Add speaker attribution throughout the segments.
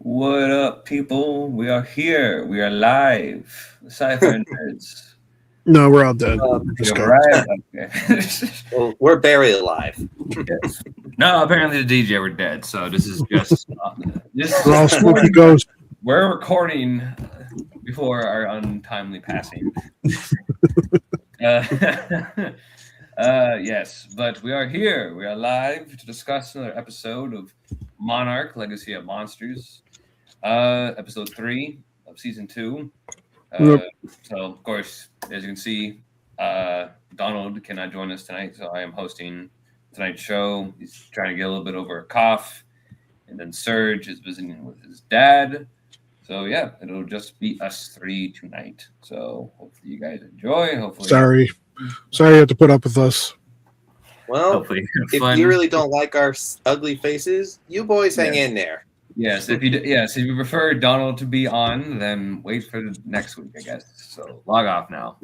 Speaker 1: What up, people? We are here. We are live. The Sci-Fi Nerdz.
Speaker 2: No, we're all dead.
Speaker 1: You
Speaker 2: Just
Speaker 1: have
Speaker 2: go.
Speaker 1: arrived. Okay.
Speaker 3: Well, we're buried alive.
Speaker 1: Yes. No, apparently the DJ were dead. So this is just
Speaker 2: We're all spooky ghosts.
Speaker 1: we're recording before our untimely passing. Uh, yes, but we are here. We are live to discuss another episode of Monarch: Legacy of Monsters. Episode 3 of season 2.
Speaker 2: Yep.
Speaker 1: So, of course, as you can see, Donald cannot join us tonight, so I am hosting tonight's show. He's trying to get a little bit over a cough, and then Serge is visiting with his dad. So, yeah, it'll just be us 3 tonight. So, hopefully, you guys enjoy. Hopefully,
Speaker 2: Sorry you have to put up with us.
Speaker 3: Well,
Speaker 1: hopefully you have
Speaker 3: if
Speaker 1: fun.
Speaker 3: you really don't like our ugly faces, you boys hang
Speaker 1: Yeah.
Speaker 3: in there.
Speaker 1: Yes, if you prefer Donald to be on, then wait for the next week, I guess. So log off now.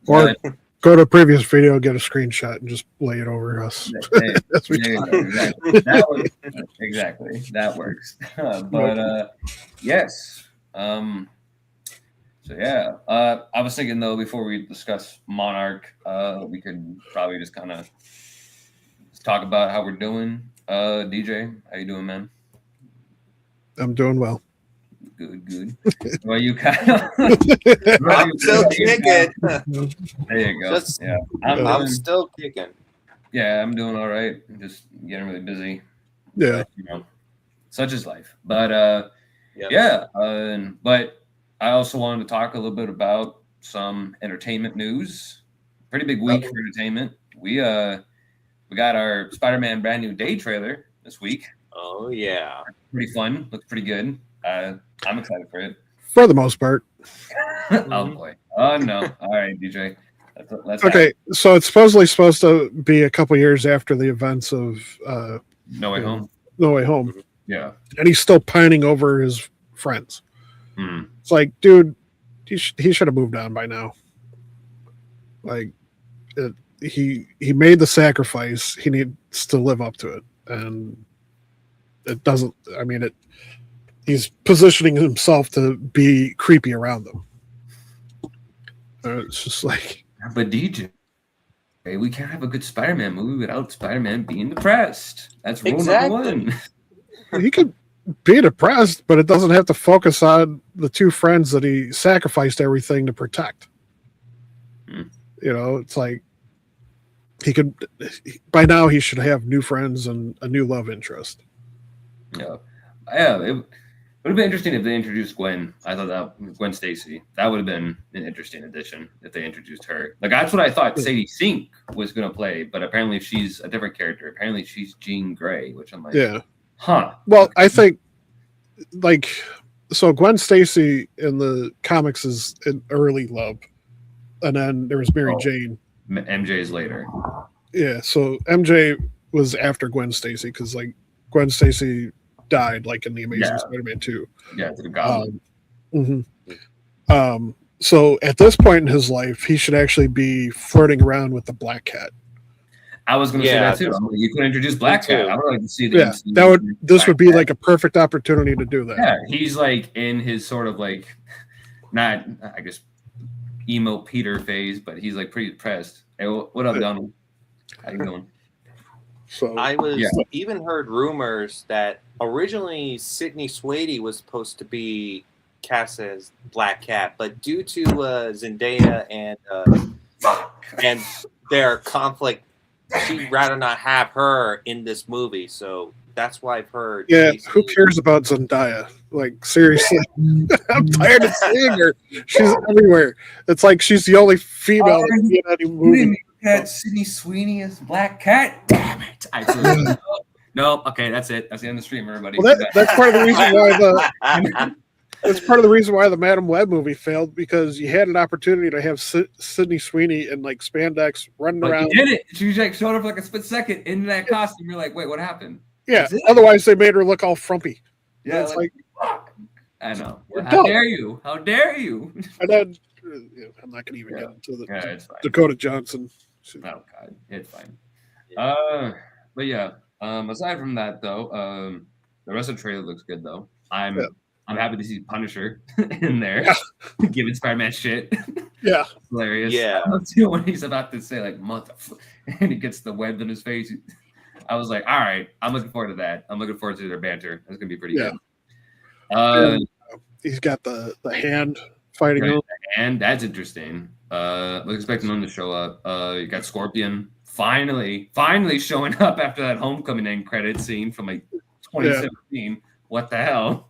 Speaker 2: Or go to a previous video, get a screenshot, and just lay it over us.
Speaker 1: Hey,
Speaker 2: That's what
Speaker 1: there
Speaker 2: we
Speaker 1: you go, exactly. That works. But yes. So yeah, I was thinking though before we discuss Monarch, we could probably just kind of talk about how we're doing. DJ, how you doing, man?
Speaker 2: I'm doing well.
Speaker 1: Good. Well, you kind of.
Speaker 3: I'm still kicking.
Speaker 1: There you go.
Speaker 3: Yeah, I'm still kicking.
Speaker 1: Yeah, I'm doing all right. I'm just getting really busy.
Speaker 2: Yeah.
Speaker 1: But, such is life. But yeah. But I also wanted to talk a little bit about some entertainment news. Pretty big week for entertainment. We got our Spider-Man brand new day trailer this week.
Speaker 3: Oh yeah,
Speaker 1: Pretty fun. Looks pretty good. I'm excited for it.
Speaker 2: For the most part.
Speaker 1: Oh boy. Oh no. All right, DJ. Let's
Speaker 2: Okay, so it's supposed to be a couple years after the events of
Speaker 1: No Way Home.
Speaker 2: No Way Home.
Speaker 1: Yeah.
Speaker 2: And he's still pining over his friends.
Speaker 1: Mm.
Speaker 2: It's like, dude, he should have moved on by now. Like, he made the sacrifice. He needs to live up to it, and it doesn't. I mean, he's positioning himself to be creepy around them. It's just like,
Speaker 1: But DJ, we can't have a good Spider-Man movie without Spider-Man being depressed. That's rule number one.
Speaker 2: he could be depressed, but it doesn't have to focus on the two friends that he sacrificed everything to protect. You know, it's like by now he should have new friends and a new love interest.
Speaker 1: Yeah. It would have been interesting if they introduced Gwen. I thought that Gwen Stacy. That would have been an interesting addition if they introduced her. Like that's what I thought Sadie Sink was going to play, but apparently she's a different character. Apparently she's Jean Grey, which I'm like,
Speaker 2: yeah.
Speaker 1: Huh.
Speaker 2: Well, I think so Gwen Stacy in the comics is an early love, and then there was Mary Jane.
Speaker 1: MJ's later.
Speaker 2: Yeah, so MJ was after Gwen Stacy because like Gwen Stacy died like in the Amazing Spider-Man 2.
Speaker 1: Yeah, to the Goblin.
Speaker 2: So at this point in his life, he should actually be flirting around with the Black Cat.
Speaker 1: I was going to say that too. You could introduce Black Cat. I would like to see
Speaker 2: that. Yeah, this would be like a perfect opportunity to do that.
Speaker 1: Yeah, he's like in his sort of like, not I guess emo Peter phase, but he's like pretty depressed. Hey, what up, Donald? How you doing?
Speaker 2: So
Speaker 3: I even heard rumors that originally Sydney Sweeney was supposed to be cast as Black Cat, but due to Zendaya and their conflict, she'd rather not have her in this movie. So that's why I've heard.
Speaker 2: Yeah, who cares about Zendaya? Like seriously, I'm tired of seeing her. She's everywhere. It's like she's the only female in any movie.
Speaker 1: Had Sydney Sweeney as Black Cat. Damn it! No. Okay, that's it. That's the end of the stream, everybody.
Speaker 2: Well, that's part of the reason why that's part of the reason why the Madam Web movie failed, because you had an opportunity to have Sydney Sweeney in like spandex running around.
Speaker 1: You did it. She like showed up for like a split second in that costume. You're like, wait, what happened?
Speaker 2: Yeah. Otherwise, they made her look all frumpy.
Speaker 1: Yeah, it's like I know. How dare you? How dare you?
Speaker 2: And then I'm not going to even get into the Dakota Johnson.
Speaker 1: Oh God, it's fine. But yeah. Aside from that, though, The rest of the trailer looks good though.
Speaker 2: Yeah.
Speaker 1: I'm happy to see Punisher in there, giving Spider-Man shit.
Speaker 2: Yeah,
Speaker 1: Hilarious.
Speaker 3: Yeah.
Speaker 1: I love too when he's about to say like and he gets the web in his face. I was like, all right, I'm looking forward to that. I'm looking forward to their banter. That's gonna be pretty good.
Speaker 2: He's got the hand fighting him.
Speaker 1: And that's interesting. Was expecting him to show up. You got Scorpion finally showing up after that Homecoming end credit scene from like 2017. What the hell?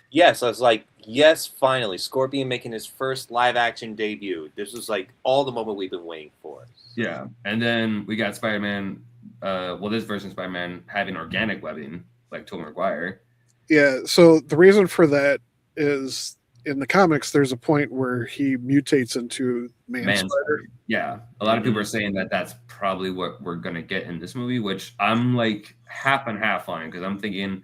Speaker 3: Yes, I was like, yes, finally, Scorpion making his first live action debut. This was like all the moment we've been waiting for.
Speaker 1: Yeah, and then we got Spider-Man. This version of Spider-Man having organic webbing, like Tobey Maguire.
Speaker 2: Yeah, so the reason for that is in the comics, there's a point where he mutates into Man Spider.
Speaker 1: Yeah, a lot of people are saying that that's probably what we're gonna get in this movie, which I'm like half and half on, because I'm thinking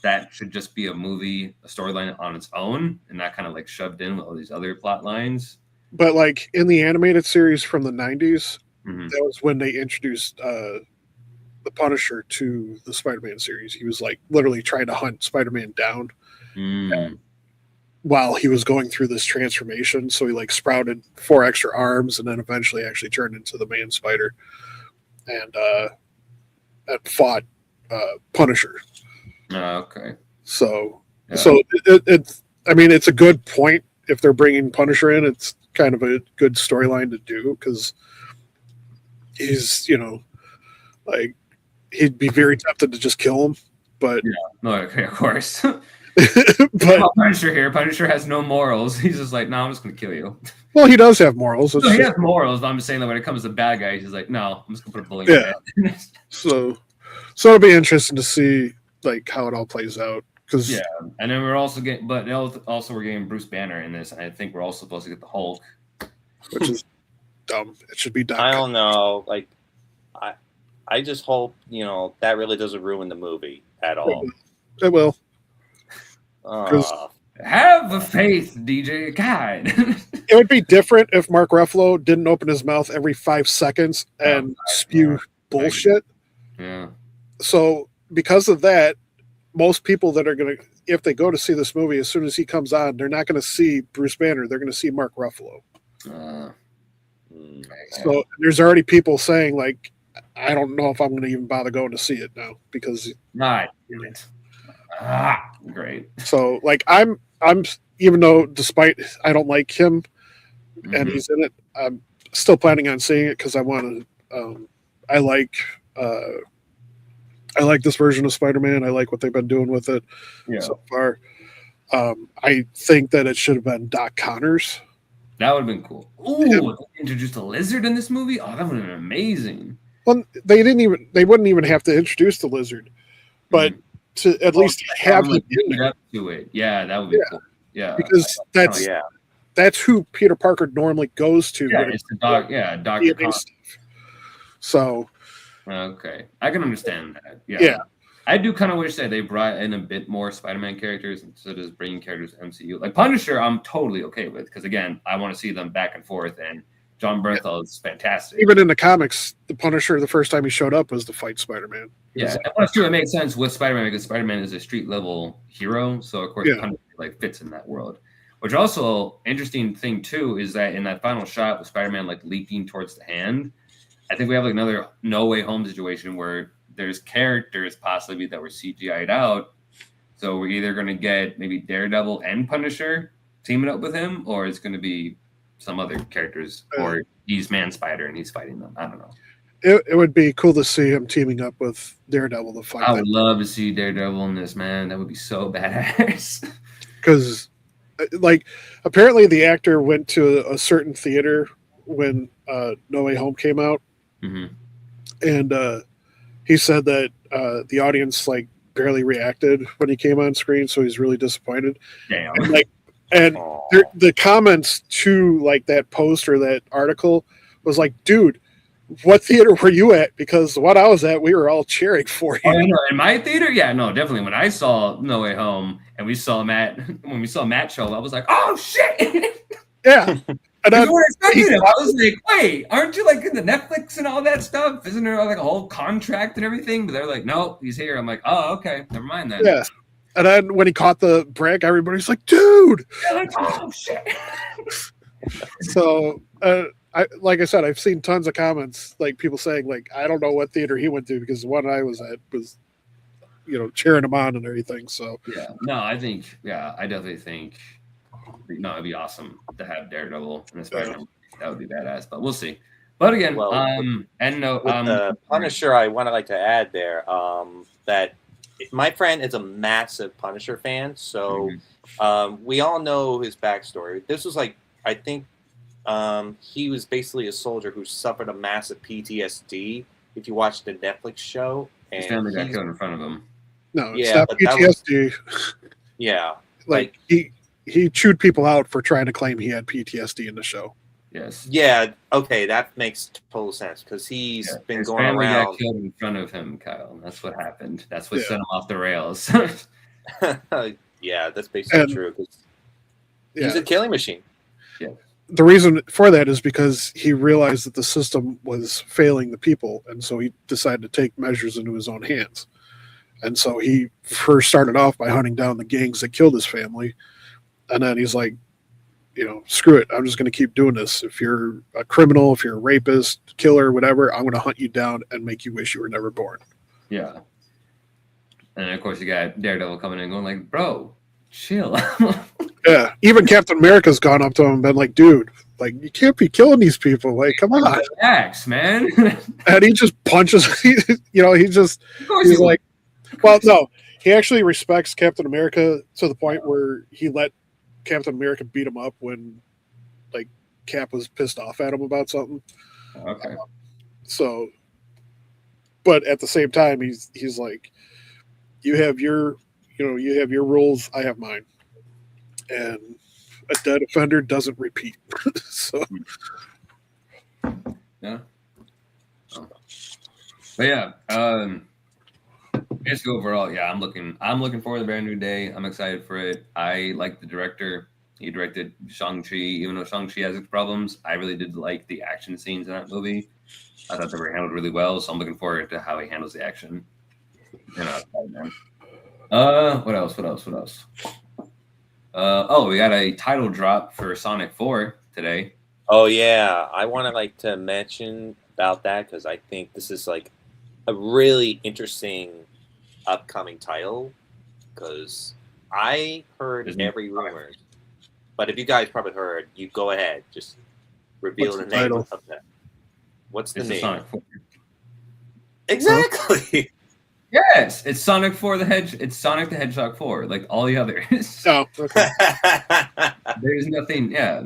Speaker 1: that should just be a movie, a storyline on its own, and not kind of like shoved in with all these other plot lines.
Speaker 2: But like in the animated series from the 90s, that was when they introduced the Punisher to the Spider-Man series. He was like literally trying to hunt Spider-Man down while he was going through this transformation. So he like sprouted 4 extra arms and then eventually actually turned into the Man Spider and fought Punisher.
Speaker 1: Okay.
Speaker 2: So it's I mean, it's a good point if they're bringing Punisher in. It's kind of a good storyline to do because he's, like he'd be very tempted to just kill him, but
Speaker 1: okay, of course.
Speaker 2: but
Speaker 1: Punisher here. Punisher has no morals. He's just like, no, I'm just gonna kill you.
Speaker 2: Well, he does have morals.
Speaker 1: He has morals, but I'm just saying that when it comes to bad guys, he's like, no, I'm just gonna put a bullet in your head. So
Speaker 2: it'll be interesting to see like how it all plays out.
Speaker 1: And then we're also getting, we're getting Bruce Banner in this. And I think we're also supposed to get the Hulk,
Speaker 2: which is dumb. It should be dumb.
Speaker 3: I don't know. Like, I just hope that really doesn't ruin the movie at all.
Speaker 2: It will.
Speaker 1: Have a faith, DJ. God.
Speaker 2: It would be different if Mark Ruffalo didn't open his mouth every 5 seconds and spew bullshit.
Speaker 1: Yeah.
Speaker 2: So because of that, most people that are going to, if they go to see this movie, as soon as he comes on, they're not going to see Bruce Banner. They're going to see Mark Ruffalo. So there's already people saying like, I don't know if I'm going to even bother going to see it now because
Speaker 1: great.
Speaker 2: So like I'm even though despite I don't like him and he's in it, I'm still planning on seeing it because I want to. I like this version of Spider-Man. I like what they've been doing with it so far. I think that it should have been Doc Connors.
Speaker 1: That would have been cool. Ooh, introduced a lizard in this movie? Oh, that would have been amazing.
Speaker 2: Well, they wouldn't even have to introduce the lizard, but to at least have him
Speaker 1: up to it. Yeah, that would be cool. Yeah,
Speaker 2: because that's who Peter Parker normally goes to.
Speaker 1: Yeah, it's the doc. Yeah, Dr.
Speaker 2: So,
Speaker 1: okay, I can understand that. Yeah. I do kind of wish that they brought in a bit more Spider-Man characters instead of just bringing characters to MCU. Like Punisher, I'm totally okay with because again, I want to see them back and forth, and John Bernthal is fantastic.
Speaker 2: Even in the comics, the Punisher, the first time he showed up was to fight Spider-Man.
Speaker 1: Yeah, that's true. It makes sense with Spider-Man because Spider-Man is a street level hero, so of course Punisher like fits in that world. Which also interesting thing too is that in that final shot with Spider-Man like leaping towards the hand, I think we have like another No Way Home situation where there's characters possibly that were CGI'd out. So we're either going to get maybe Daredevil and Punisher teaming up with him, or it's going to be some other characters, or he's Man Spider and he's fighting them. I don't know.
Speaker 2: It would be cool to see him teaming up with Daredevil to fight.
Speaker 1: I would love to see Daredevil in this, man. That would be so badass.
Speaker 2: Because, like, apparently the actor went to a certain theater when No Way Home came out, and he said that the audience like barely reacted when he came on screen, so he's really disappointed.
Speaker 1: Damn.
Speaker 2: And the comments to like that post or that article was like, "Dude, what theater were you at? Because what I was at, we were all cheering for you."
Speaker 1: In my theater, definitely. When I saw No Way Home and we saw Matt show up, I was like, "Oh shit!"
Speaker 2: Yeah. And
Speaker 1: I was like, wait, aren't you like in the Netflix and all that stuff? Isn't there like a whole contract and everything? But they're like, no, he's here. I'm like, oh, okay, never mind then.
Speaker 2: Yeah. And then when he caught the brick, everybody's like, "Dude!"
Speaker 1: Like, oh shit.
Speaker 2: So, like I said, I've seen tons of comments, like people saying, like, I don't know what theater he went to because the one I was at was, cheering him on and everything. So,
Speaker 1: Yeah, no, I definitely think, no, it'd be awesome to have Daredevil in a Spider-Man. That would be badass, but we'll see. But again,
Speaker 3: Well,
Speaker 1: and no,
Speaker 3: with the Punisher, I want to like to add there that my friend is a massive Punisher fan, so we all know his backstory. This was like, I think he was basically a soldier who suffered a massive PTSD. If you watch the Netflix show, and
Speaker 1: his family got killed in front of him.
Speaker 2: no, it's
Speaker 3: Yeah,
Speaker 2: not
Speaker 3: but that
Speaker 2: PTSD.
Speaker 3: yeah,
Speaker 2: Like he chewed people out for trying to claim he had PTSD in the show.
Speaker 1: Yes.
Speaker 3: yeah, okay, that makes total sense because he's been
Speaker 1: His
Speaker 3: going
Speaker 1: family
Speaker 3: around.
Speaker 1: got killed in front of him, Kyle. That's what happened. That's what set him off the rails.
Speaker 3: Yeah, that's basically
Speaker 2: And-
Speaker 3: true. 'Cause
Speaker 2: Yeah.
Speaker 3: he's a killing machine.
Speaker 2: The reason for that is because he realized that the system was failing the people, and so he decided to take measures into his own hands. And so he first started off by hunting down the gangs that killed his family, and then he's like, screw it, I'm just going to keep doing this. If you're a criminal, if you're a rapist, killer, whatever, I'm going to hunt you down and make you wish you were never born.
Speaker 1: Yeah. And of course, you got Daredevil coming in going like, bro, chill.
Speaker 2: Yeah, even Captain America's gone up to him and been like, dude, like, you can't be killing these people. Like, come on.
Speaker 1: Relax, man.
Speaker 2: And he just punches, he's
Speaker 1: Of course
Speaker 2: he's
Speaker 1: he
Speaker 2: like, well, no, he actually respects Captain America to the point where he let Captain America beat him up when, like, Cap was pissed off at him about something.
Speaker 1: will. Okay.
Speaker 2: So, but at the same time, he's like, you have your rules, I have mine, and a dead offender doesn't repeat. So,
Speaker 1: Yeah. Oh. But yeah, basically overall, yeah, I'm looking forward to Brand New Day. I'm excited for it. I like the director. He directed Shang-Chi. Even though Shang-Chi has its problems, I really did like the action scenes in that movie. I thought they were handled really well, so I'm looking forward to how he handles the action. Spider-Man. What else? We got a title drop for Sonic 4 today.
Speaker 3: Oh yeah, I want to mention about that because I think this is like a really interesting upcoming title because I heard
Speaker 1: Isn't
Speaker 3: every rumor. But if you guys probably heard, you go ahead, just reveal
Speaker 2: What's
Speaker 3: the
Speaker 2: the
Speaker 3: name
Speaker 2: title?
Speaker 3: of that. What's the
Speaker 1: It's
Speaker 3: name?
Speaker 1: Sonic 4.
Speaker 3: Exactly.
Speaker 1: Yes, it's Sonic 4 It's Sonic the Hedgehog 4, like all the others.
Speaker 2: oh, okay.
Speaker 1: There's nothing. Yeah.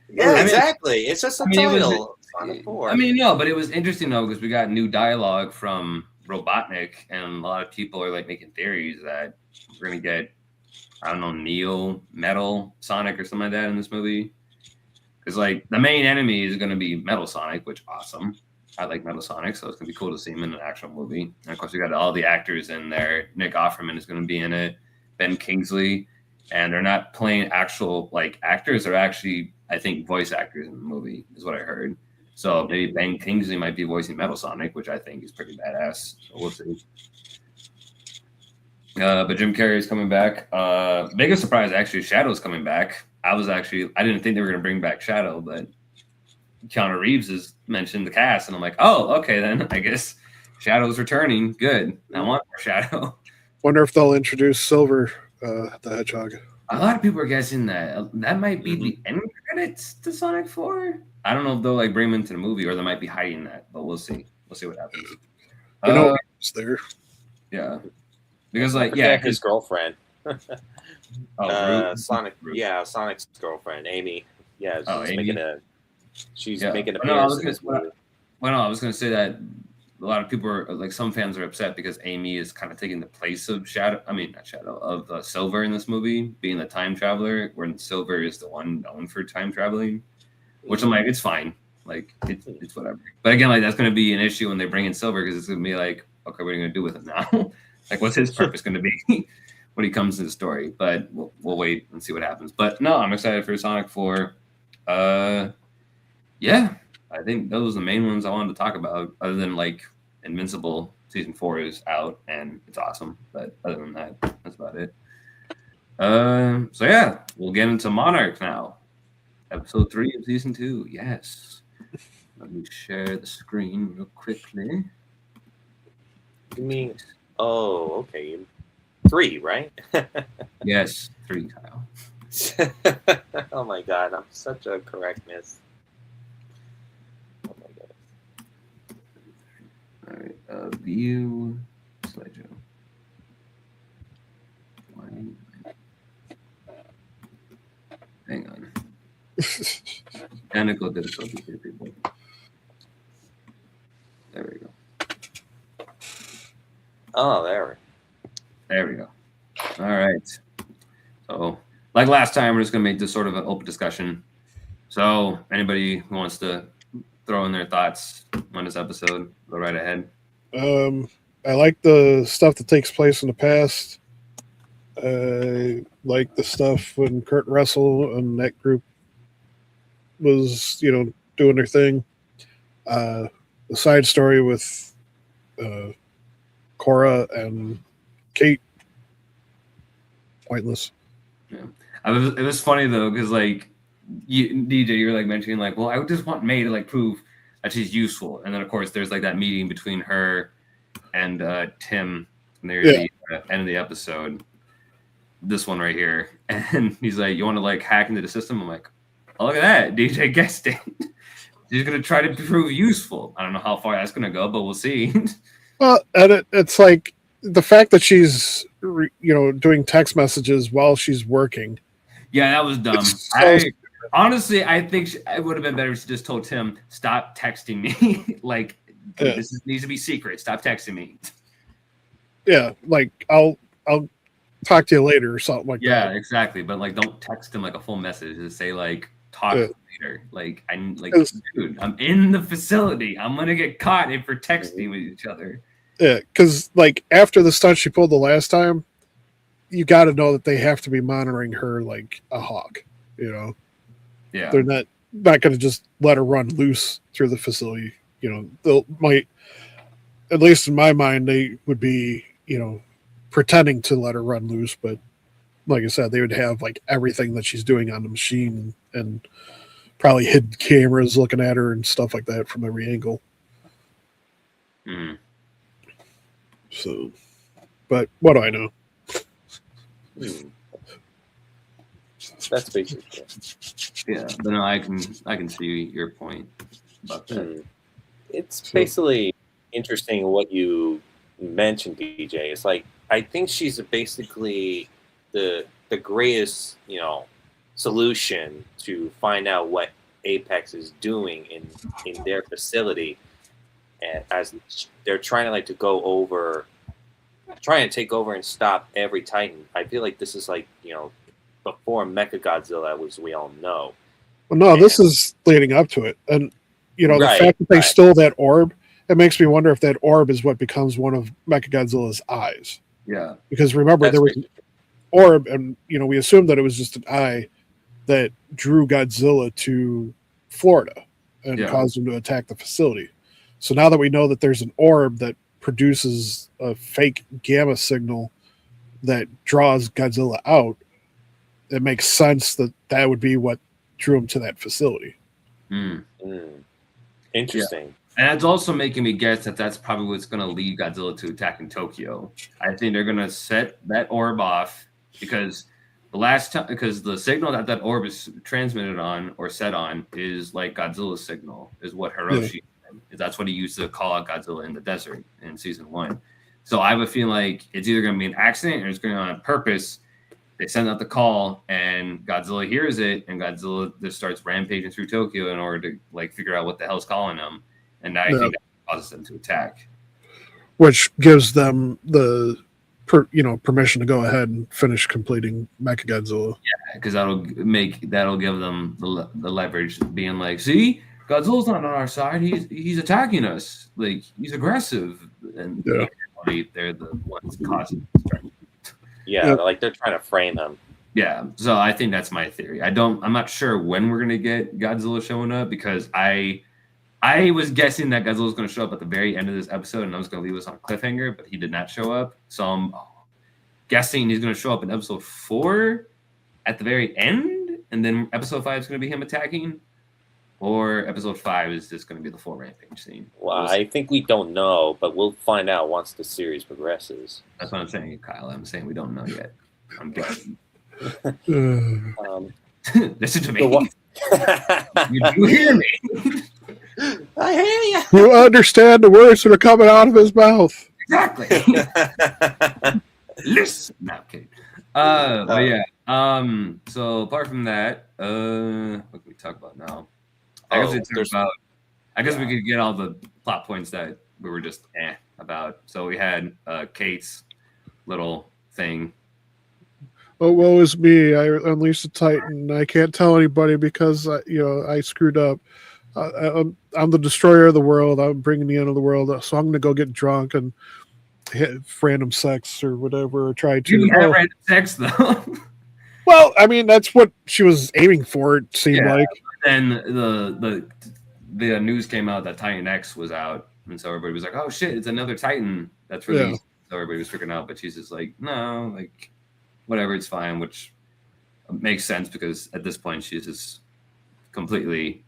Speaker 3: Yeah,
Speaker 1: I mean,
Speaker 3: exactly. It's just a
Speaker 1: I mean, it was-
Speaker 3: title. Sonic 4.
Speaker 1: I mean, no, but it was interesting though because we got new dialogue from Robotnik, and a lot of people are like making theories that we're gonna get, I don't know, Neo Metal Sonic or something like that in this movie. Because like the main enemy is gonna be Metal Sonic, which awesome. I like Metal Sonic, so it's gonna be cool to see him in an actual movie. And of course, we got all the actors in there. Nick Offerman is gonna be in it. Ben Kingsley, and they're not playing actual like actors; they're actually, I think, voice actors in the movie, is what I heard. So maybe Ben Kingsley might be voicing Metal Sonic, which I think is pretty badass. So we'll see. But Jim Carrey is coming back. Biggest surprise, actually, Shadow's coming back. I didn't think they were gonna bring back Shadow, but Keanu Reeves has mentioned the cast, and I'm like, oh, okay, then I guess Shadow's returning. Good. I want more Shadow.
Speaker 2: Wonder if they'll introduce Silver, the Hedgehog.
Speaker 1: A lot of people are guessing that might be the end credits to Sonic 4. I don't know if they'll like bring him into the movie or they might be hiding that, but we'll see. We'll see what happens.
Speaker 2: You know, he's there.
Speaker 1: Yeah, because like
Speaker 3: his girlfriend.
Speaker 1: Groot.
Speaker 3: Sonic.
Speaker 1: Groot.
Speaker 3: Yeah, Sonic's girlfriend, Amy. Yeah, she's
Speaker 1: Amy?
Speaker 3: making an
Speaker 1: No, I
Speaker 3: appearance
Speaker 1: was
Speaker 3: in this
Speaker 1: gonna-
Speaker 3: movie.
Speaker 1: Well, no, I was going to say that a lot of people are like, some fans are upset because Amy is kind of taking the place of Silver in this movie, being the time traveler, when Silver is the one known for time traveling. Which I'm like, it's fine, like it's whatever. But again, like that's going to be an issue when they bring in Silver because it's going to be like, okay, what are you going to do with him now? Like, what's his purpose going to be when he comes to the story? But we'll wait and see what happens. But no, I'm excited for Sonic 4. Yeah, I think those are the main ones I wanted to talk about. Other than like Invincible season 4 is out and it's awesome, but other than that, that's about it. So yeah, we'll get into Monarch now. Episode 3 of season 2. Yes. Let me share the screen real quickly.
Speaker 3: You mean? Oh, okay. 3, right?
Speaker 1: Yes, 3, Kyle.
Speaker 3: Oh my god, I'm such a correctness. Oh my god.
Speaker 1: All right, view slideshow. Hang on. Technical difficulty here, people. There we go.
Speaker 3: Oh, there.
Speaker 1: There we go. All right. So, like last time, we're just going to make this sort of an open discussion. So, anybody who wants to throw in their thoughts on this episode, go right ahead.
Speaker 2: I like the stuff that takes place in the past. I like the stuff when Kurt Russell and that group was, doing their thing. The side story with Cora and Kate, pointless.
Speaker 1: Yeah, it was funny though because like DJ, you're like mentioning like, well, I would just want May to like prove that she's useful, and then of course there's like that meeting between her and Tim near the end of the episode. This one right here, and he's like, "You want to like hack into the system?" I'm like, "Oh, look at that, DJ guessed it." She's gonna try to prove useful. I don't know how far that's gonna go, but we'll see.
Speaker 2: Well, and it's like the fact that she's doing text messages while she's working.
Speaker 1: Yeah, that was dumb. Honestly, I think it would have been better if she just told Tim, "Stop texting me." Like, this needs to be secret. Stop texting me.
Speaker 2: Yeah, like I'll talk to you later or something like that.
Speaker 1: Yeah, exactly. But like, don't text him like a full message. Just say like, talk later. Like, dude, I'm in the facility. I'm gonna get caught if we're texting with each other.
Speaker 2: Yeah, because like after the stunt she pulled the last time, you got to know that they have to be monitoring her like a hawk.
Speaker 1: Yeah,
Speaker 2: they're not going to just let her run loose through the facility. They might, at least in my mind, they would be pretending to let her run loose, but like I said, they would have like everything that she's doing on the machine and probably hidden cameras looking at her and stuff like that from every angle. So, but what do I know?
Speaker 3: That's basically it.
Speaker 1: Yeah, but no, I can see your point about that.
Speaker 3: It's basically interesting what you mentioned, DJ. It's like I think she's basically the greatest, solution to find out what Apex is doing in their facility, and as they're trying to trying to take over and stop every Titan. I feel like this is like before Mechagodzilla, as we all know.
Speaker 2: Well, no, this is leading up to it, and the fact that they stole that orb, it makes me wonder if that orb is what becomes one of Mechagodzilla's eyes.
Speaker 1: Yeah,
Speaker 2: because remember there was an orb, and we assumed that it was just an eye that drew Godzilla to Florida and caused him to attack the facility. So now that we know that there's an orb that produces a fake gamma signal that draws Godzilla out, it makes sense that would be what drew him to that facility.
Speaker 3: Interesting.
Speaker 1: Yeah. And it's also making me guess that that's probably what's going to lead Godzilla to attacking Tokyo. I think they're going to set that orb off because the signal that orb is transmitted on or set on is like Godzilla's signal, is what Hiroshi is. That's what he used to call out Godzilla in the desert in season 1. So I have a feeling like it's either going to be an accident or it's going on purpose. They send out the call and Godzilla hears it, and Godzilla just starts rampaging through Tokyo in order to like figure out what the hell's calling them. And I think that causes them to attack,
Speaker 2: which gives them the permission to go ahead and finish completing Mechagodzilla.
Speaker 1: Yeah, because that'll give them the leverage, being like, see, Godzilla's not on our side. He's attacking us. Like, he's aggressive, and they're the ones causing strength.
Speaker 3: Yeah, like they're trying to frame them.
Speaker 1: Yeah, so I think that's my theory. I'm not sure when we're gonna get Godzilla showing up, because I was guessing that Godzilla was going to show up at the very end of this episode, and I was going to leave us on a cliffhanger, but he did not show up. So guessing he's going to show up in episode 4 at the very end, and then episode 5 is going to be him attacking, or episode 5 is just going to be the full rampage scene.
Speaker 3: Well, I think we don't know, but we'll find out once the series progresses.
Speaker 1: That's what I'm saying, Kyle. I'm saying we don't know yet. I'm guessing. Listen to me. You do hear me.
Speaker 3: I hear you.
Speaker 2: You understand the words that are coming out of his mouth.
Speaker 1: Exactly. Listen. No, I'm kidding. But yeah. So apart from that, what can we talk about now? I guess we could get all the plot points that we were just about. So we had Kate's little thing.
Speaker 2: Oh, woe is me! I unleashed the Titan. I can't tell anybody because I screwed up. I'm the destroyer of the world. I'm bringing the end of the world. So I'm going to go get drunk and hit random sex or whatever. Or try to.
Speaker 1: You have random sex though.
Speaker 2: Well, I mean that's what she was aiming for. It seemed like.
Speaker 1: Then the news came out that Titan X was out, and so everybody was like, "Oh shit, it's another Titan that's released." So everybody was freaking out, but she's just like, "No, like whatever, it's fine," which makes sense because at this point she's just completely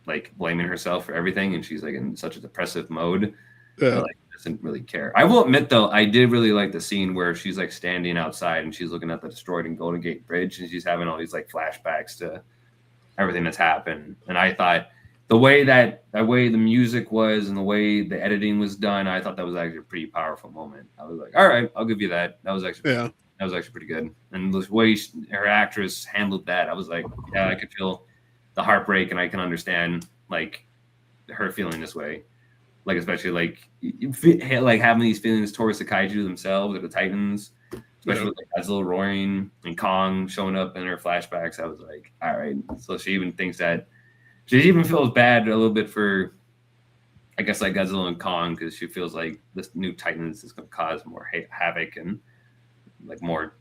Speaker 1: like blaming herself for everything, and she's like in such a depressive mode. Like doesn't really care. I will admit though, I did really like the scene where she's like standing outside and she's looking at the destroyed and Golden Gate Bridge, and she's having all these like flashbacks to everything that's happened. And I thought the way the music was and the way the editing was done, I thought that was actually a pretty powerful moment. I was like, all right, I'll give you that. That was actually pretty good. And the way her actress handled that, I was like, yeah, I could feel the heartbreak, and I can understand like her feeling this way. Like especially like having these feelings towards the kaiju themselves or the Titans, especially with like Godzilla roaring and Kong showing up in her flashbacks. I was like, all right. So she even thinks that she even feels bad a little bit for, I guess, like Godzilla and Kong, because she feels like this new Titans is going to cause more havoc and like more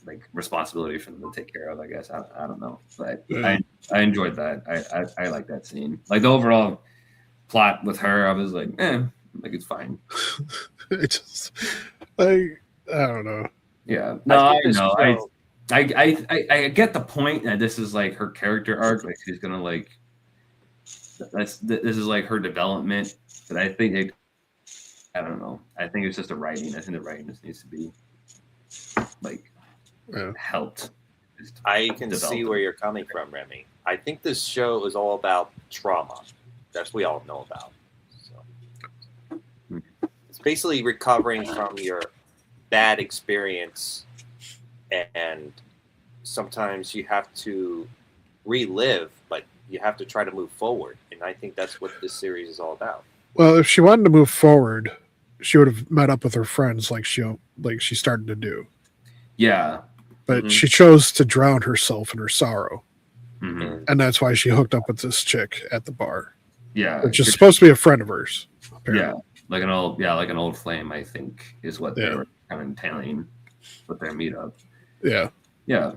Speaker 1: like responsibility for them to take care of. I guess I don't know, but I enjoyed that. I like that scene. Like the overall plot with her, I was like, like it's fine.
Speaker 2: It's just like I don't know.
Speaker 1: Yeah, no, I know. I get the point that this is like her character arc. Like she's gonna like this is like her development. But I think I don't know. I think it's just the writing. I think the writing just needs to be like helped.
Speaker 3: I can see where you're coming from, Remy. I think this show is all about trauma. That's we all know about. So it's basically recovering from your bad experience, and sometimes you have to relive, but you have to try to move forward. And I think that's what this series is all about.
Speaker 2: Well, if she wanted to move forward, she would have met up with her friends like she started to do.
Speaker 1: Yeah.
Speaker 2: But she chose to drown herself in her sorrow.
Speaker 1: Mm-hmm.
Speaker 2: And that's why she hooked up with this chick at the bar.
Speaker 1: Yeah.
Speaker 2: Which is supposed to be a friend of hers. Apparently.
Speaker 1: Yeah. Like an old flame, I think, is what they were kind of entailing with their meetup.
Speaker 2: Yeah.
Speaker 1: Yeah.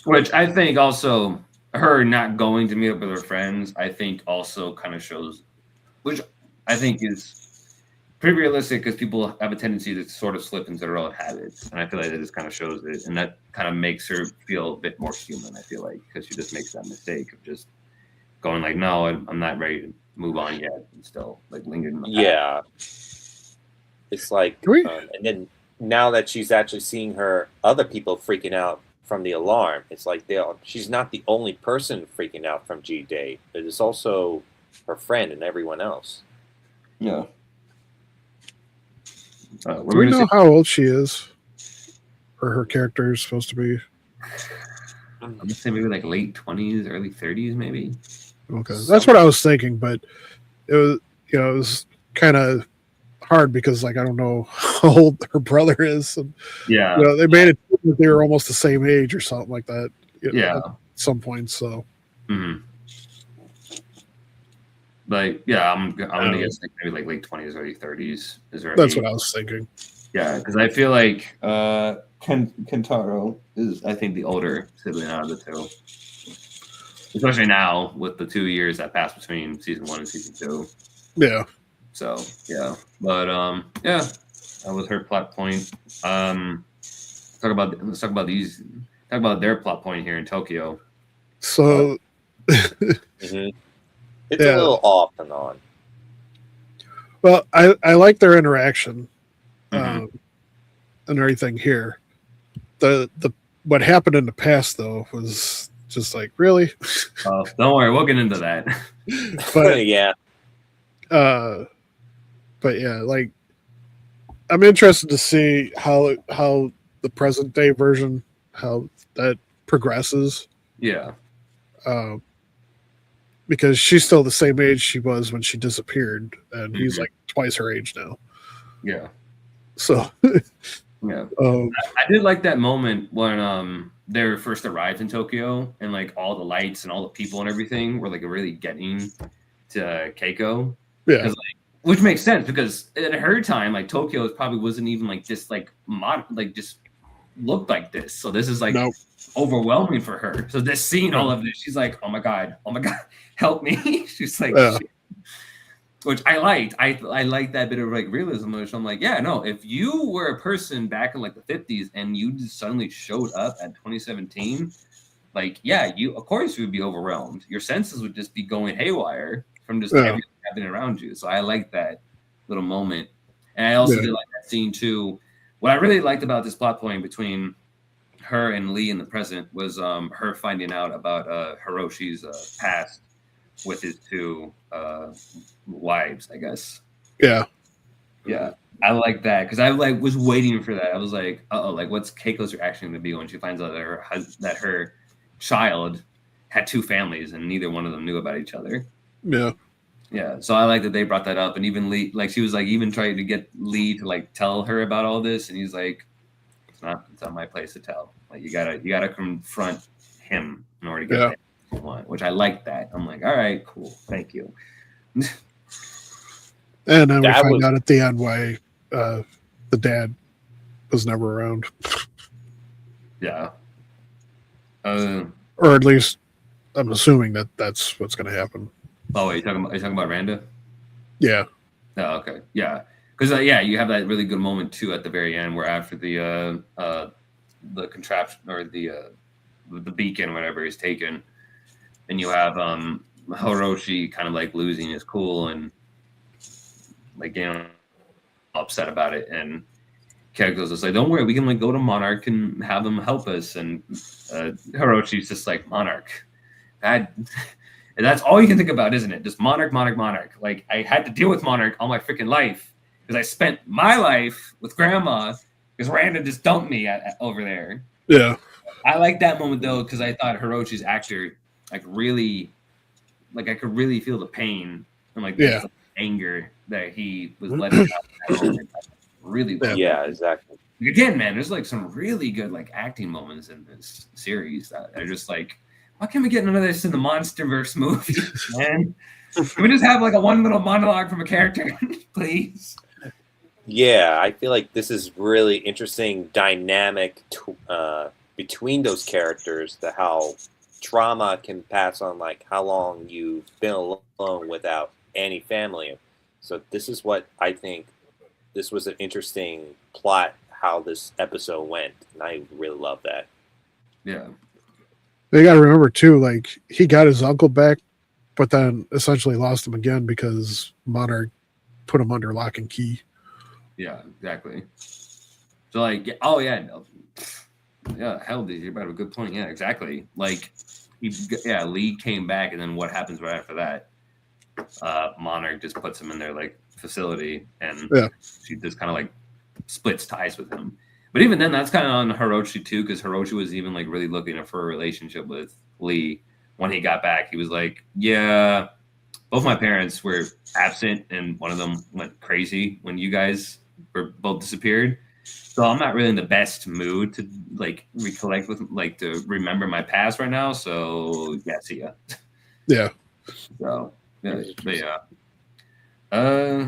Speaker 1: Which I think also her not going to meet up with her friends, I think also kind of shows, which I think is pretty realistic because people have a tendency to sort of slip into their own habits. And I feel like it just kind of shows it. And that kind of makes her feel a bit more human, I feel like, because she just makes that mistake of just going like, no, I'm not ready to move on yet, and still like lingering in the past.
Speaker 3: Yeah. It's like, and then now that she's actually seeing her other people freaking out from the alarm, it's like she's not the only person freaking out from G-Day. There's also her friend and everyone else.
Speaker 1: Yeah.
Speaker 2: Do we know how old she is? Or her character is supposed to be?
Speaker 1: I'm gonna say maybe like late 20s, early 30s, maybe.
Speaker 2: Okay, that's what I was thinking, but it was, it was kind of hard because, like, I don't know how old her brother is. And, they made it that they were almost the same age or something like that. At some point. So.
Speaker 1: Mm-hmm. Like, I'm gonna guess like maybe like late 20s, early 30s.
Speaker 2: That's what I was thinking.
Speaker 1: Yeah, because I feel like Kentaro is, I think, the older sibling out of the two. Especially now with the 2 years that passed between season 1 and season 2.
Speaker 2: Yeah.
Speaker 1: So, yeah. But, that was her plot point. let's talk about these. Talk about their plot point here in Tokyo.
Speaker 2: So,
Speaker 3: Mhm. It's
Speaker 2: Yeah.
Speaker 3: a little off and on.
Speaker 2: well, I like their interaction
Speaker 1: Mhm.
Speaker 2: and everything here. The what happened in the past though was just like really,
Speaker 1: Don't worry, we'll get into that.
Speaker 2: but
Speaker 3: Yeah.
Speaker 2: uh, but yeah, like I'm interested to see how the present day version how that progresses.
Speaker 1: Yeah.
Speaker 2: Um, because she's still the same age she was when she disappeared, and he's
Speaker 1: Mhm.
Speaker 2: like twice her age now.
Speaker 1: Yeah.
Speaker 2: So,
Speaker 1: Yeah.
Speaker 2: um,
Speaker 1: I did like that moment when they first arrived in Tokyo and like all the lights and all the people and everything were like really getting to Keiko.
Speaker 2: yeah,
Speaker 1: Because which makes sense because at her time, like Tokyo probably wasn't even like this like like just looked like this. So this is like
Speaker 2: no,
Speaker 1: overwhelming for her. So this seeing all
Speaker 2: Yeah.
Speaker 1: of this, she's like, oh my god, help me. She's like,
Speaker 2: Yeah.
Speaker 1: shit. Which I liked. I liked that bit of like realism, which I'm like, yeah, no, if you were a person back in like the 50s and you just suddenly showed up at 2017, like, yeah, you of course you would be overwhelmed. Your senses would just be going haywire from just
Speaker 2: Yeah.
Speaker 1: everything happening around you. So I like that little moment. And I also
Speaker 2: Yeah.
Speaker 1: did like that scene too. What I really liked about this plot point between her and Lee in the present was her finding out about Hiroshi's past with his two wives, I guess.
Speaker 2: yeah,
Speaker 1: Yeah, I like that because I like was waiting for that. I was like, oh, like what's Keiko's reaction going to be when she finds out that her child had two families and neither one of them knew about each other.
Speaker 2: yeah,
Speaker 1: Yeah, so I like that they brought that up, and even Lee, like she was like even trying to get Lee to like tell her about all this, and he's like, it's not my place to tell. Like you gotta confront him in order to get
Speaker 2: Yeah.
Speaker 1: that you want, which I like that. I'm like, all right, cool, thank you.
Speaker 2: and then we
Speaker 3: That
Speaker 2: find
Speaker 3: was-
Speaker 2: out at the end why the dad was never around,
Speaker 1: Yeah.
Speaker 2: or at least I'm assuming that that's what's going to happen.
Speaker 1: Oh, are you talking about Randa?
Speaker 2: Yeah,
Speaker 1: Oh, okay, yeah, because yeah, you have that really good moment too at the very end where after the contraption or the beacon or whatever is taken, and you have Hiroshi kind of like losing his cool and like getting upset about it, and Keiko's just like, don't worry, we can like go to Monarch and have them help us, and Hiroshi's just like, Monarch, that. And that's all you can think about, isn't it? Just Monarch, Monarch, Monarch. Like I had to deal with Monarch all my freaking life because I spent my life with Grandma because Randa just dumped me over there.
Speaker 2: yeah,
Speaker 1: I like that moment though because I thought Hiroshi's actor like really, like I could really feel the pain and like
Speaker 2: Yeah.
Speaker 1: the anger that he was letting out in that moment. Really well.
Speaker 3: Yeah, exactly.
Speaker 1: Again, man, there's like some really good like acting moments in this series that are just like, why can't we get none of this in the MonsterVerse movie, man? Can we just have like a one little monologue from a character, please?
Speaker 3: Yeah, I feel like this is really interesting dynamic between those characters. How trauma can pass on, like how long you've been alone without any family. So this is what I think. This was an interesting plot how this episode went, and I really love that.
Speaker 1: Yeah.
Speaker 2: you got to remember too, like he got his uncle back, but then essentially lost him again because Monarch put him under lock and key.
Speaker 1: Yeah, exactly. So like, oh yeah, no. Yeah, hell, dude, you brought up a good point. Yeah, exactly. Like, Lee came back, and then what happens right after that? Monarch just puts him in their like facility, and she just kind of like splits ties with him. But even then, that's kind of on Hiroshi too, because Hiroshi was even like really looking for a relationship with Lee when he got back. He was like, "Yeah, both my parents were absent, and one of them went crazy when you guys were both disappeared. So I'm not really in the best mood to like recollect with, like to remember my past right now. So yeah, see ya."
Speaker 2: Yeah.
Speaker 1: So yeah, but yeah.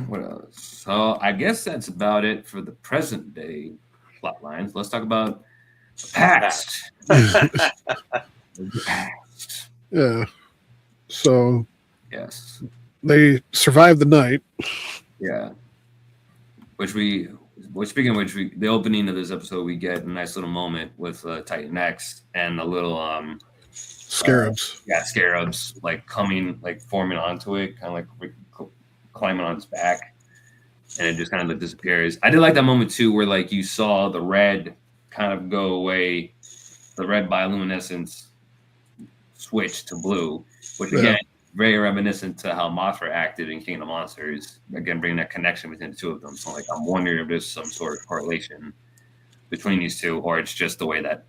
Speaker 1: What else? So I guess that's about it for the present day plot lines. Let's talk about the past. The past.
Speaker 2: Yeah. So
Speaker 1: Yes.
Speaker 2: they survived the night.
Speaker 1: Yeah. Which we Well, speaking of which, the opening of this episode, we get a nice little moment with Titan X and a little
Speaker 2: Scarabs.
Speaker 1: scarabs like forming onto it, kind of like climbing on its back, and it just kind of like disappears. I did like that moment too, where like you saw the red kind of go away, the red bioluminescence switch to blue, which again very reminiscent to how Mothra acted in King of the Monsters. Again, bringing that connection between the two of them. So like I'm wondering if there's some sort of correlation between these two, or it's just the way that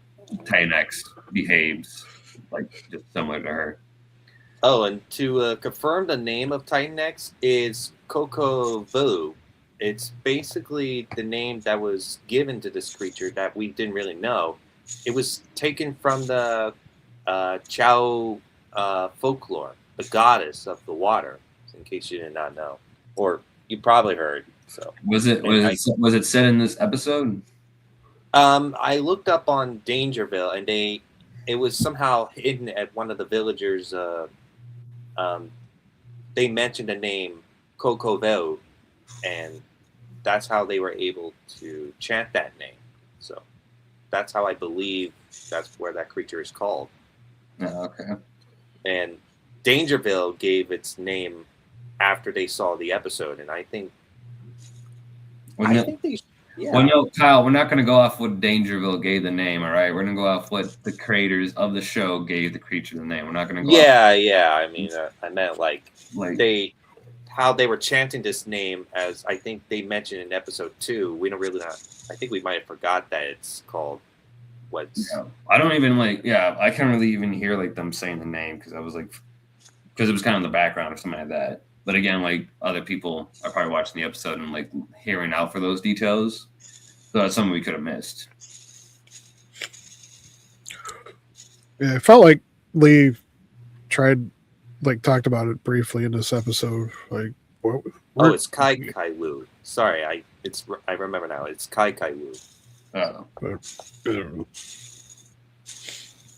Speaker 1: Titan X behaves, like just similar to her.
Speaker 3: Oh, and to confirm, the name of Titan X is Kokovu. It's basically the name that was given to this creature that we didn't really know. It was taken from the Chao folklore, the goddess of the water, in case you did not know, or you probably heard. So
Speaker 1: was it said in this episode?
Speaker 3: I looked up on Dangerville, and it was somehow hidden at one of the villagers. They mentioned the name Kokovu, and that's how they were able to chant that name. So that's how I believe that's where that creature is called.
Speaker 1: Oh, okay.
Speaker 3: And Dangerville gave its name after they saw the episode, and I think they. Yeah.
Speaker 1: Well, no, Kyle, we're not going to go off what Dangerville gave the name, all right? We're going to go off what the creators of the show gave the creature the name. We're not going to go
Speaker 3: Yeah. I mean, I meant like how they were chanting this name, as I think they mentioned in episode 2. We don't really know. I think we might have forgot that it's called what's.
Speaker 1: Yeah. I don't even I can't really even hear like them saying the name because it was kind of in the background or something like that. But again, like other people are probably watching the episode and like hearing out for those details. So that's something we could have missed.
Speaker 2: Yeah, it felt like Lee talked about it briefly in this episode. Like, what?
Speaker 3: Oh, it's Kai Wu. Sorry, I remember now. It's Kai Wu.
Speaker 1: Oh.
Speaker 2: I don't know.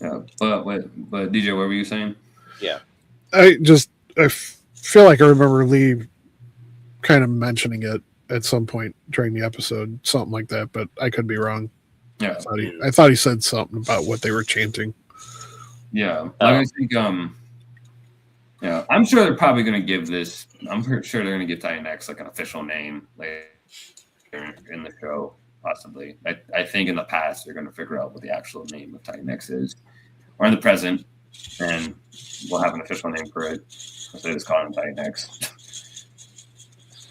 Speaker 1: Yeah, but DJ, what were you saying?
Speaker 3: Yeah.
Speaker 2: I feel like I remember Lee kind of mentioning it at some point during the episode, something like that, but I could be wrong.
Speaker 1: Yeah.
Speaker 2: I thought he said something about what they were chanting.
Speaker 1: Yeah. I think I'm sure they're probably going to give this. I'm sure they're going to give Titan X like an official name later in the show, possibly. I think in the past they're going to figure out what the actual name of Titan X is, or in the present, and we'll have an official name for it. So they just call him Titan X.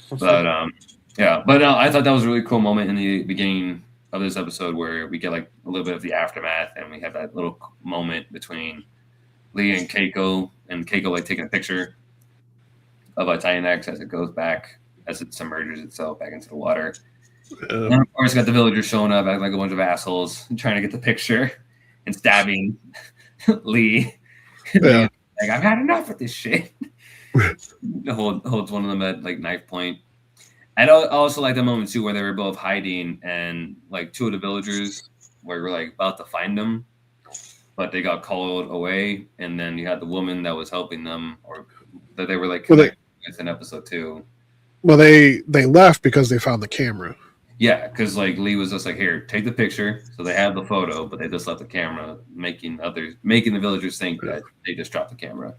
Speaker 1: But I thought that was a really cool moment in the beginning of this episode where we get like a little bit of the aftermath, and we have that little moment between Lee and Keiko like taking a picture of a Titan X as it goes back, as it submerges itself back into the water. And of course, got the villagers showing up acting like a bunch of assholes trying to get the picture and stabbing Lee.
Speaker 2: Yeah.
Speaker 1: Like, I've had enough of this shit. Holds one of them at like knife point. I also like the moment too where they were both hiding, and like two of the villagers were like about to find them, but they got called away, and then you had the woman that was helping them, or that they were like connected with in episode 2.
Speaker 2: Well, they left because they found the camera.
Speaker 1: Yeah, because like Lee was just like, here, take the picture. So they had the photo, but they just left the camera, making the villagers think that they just dropped the camera.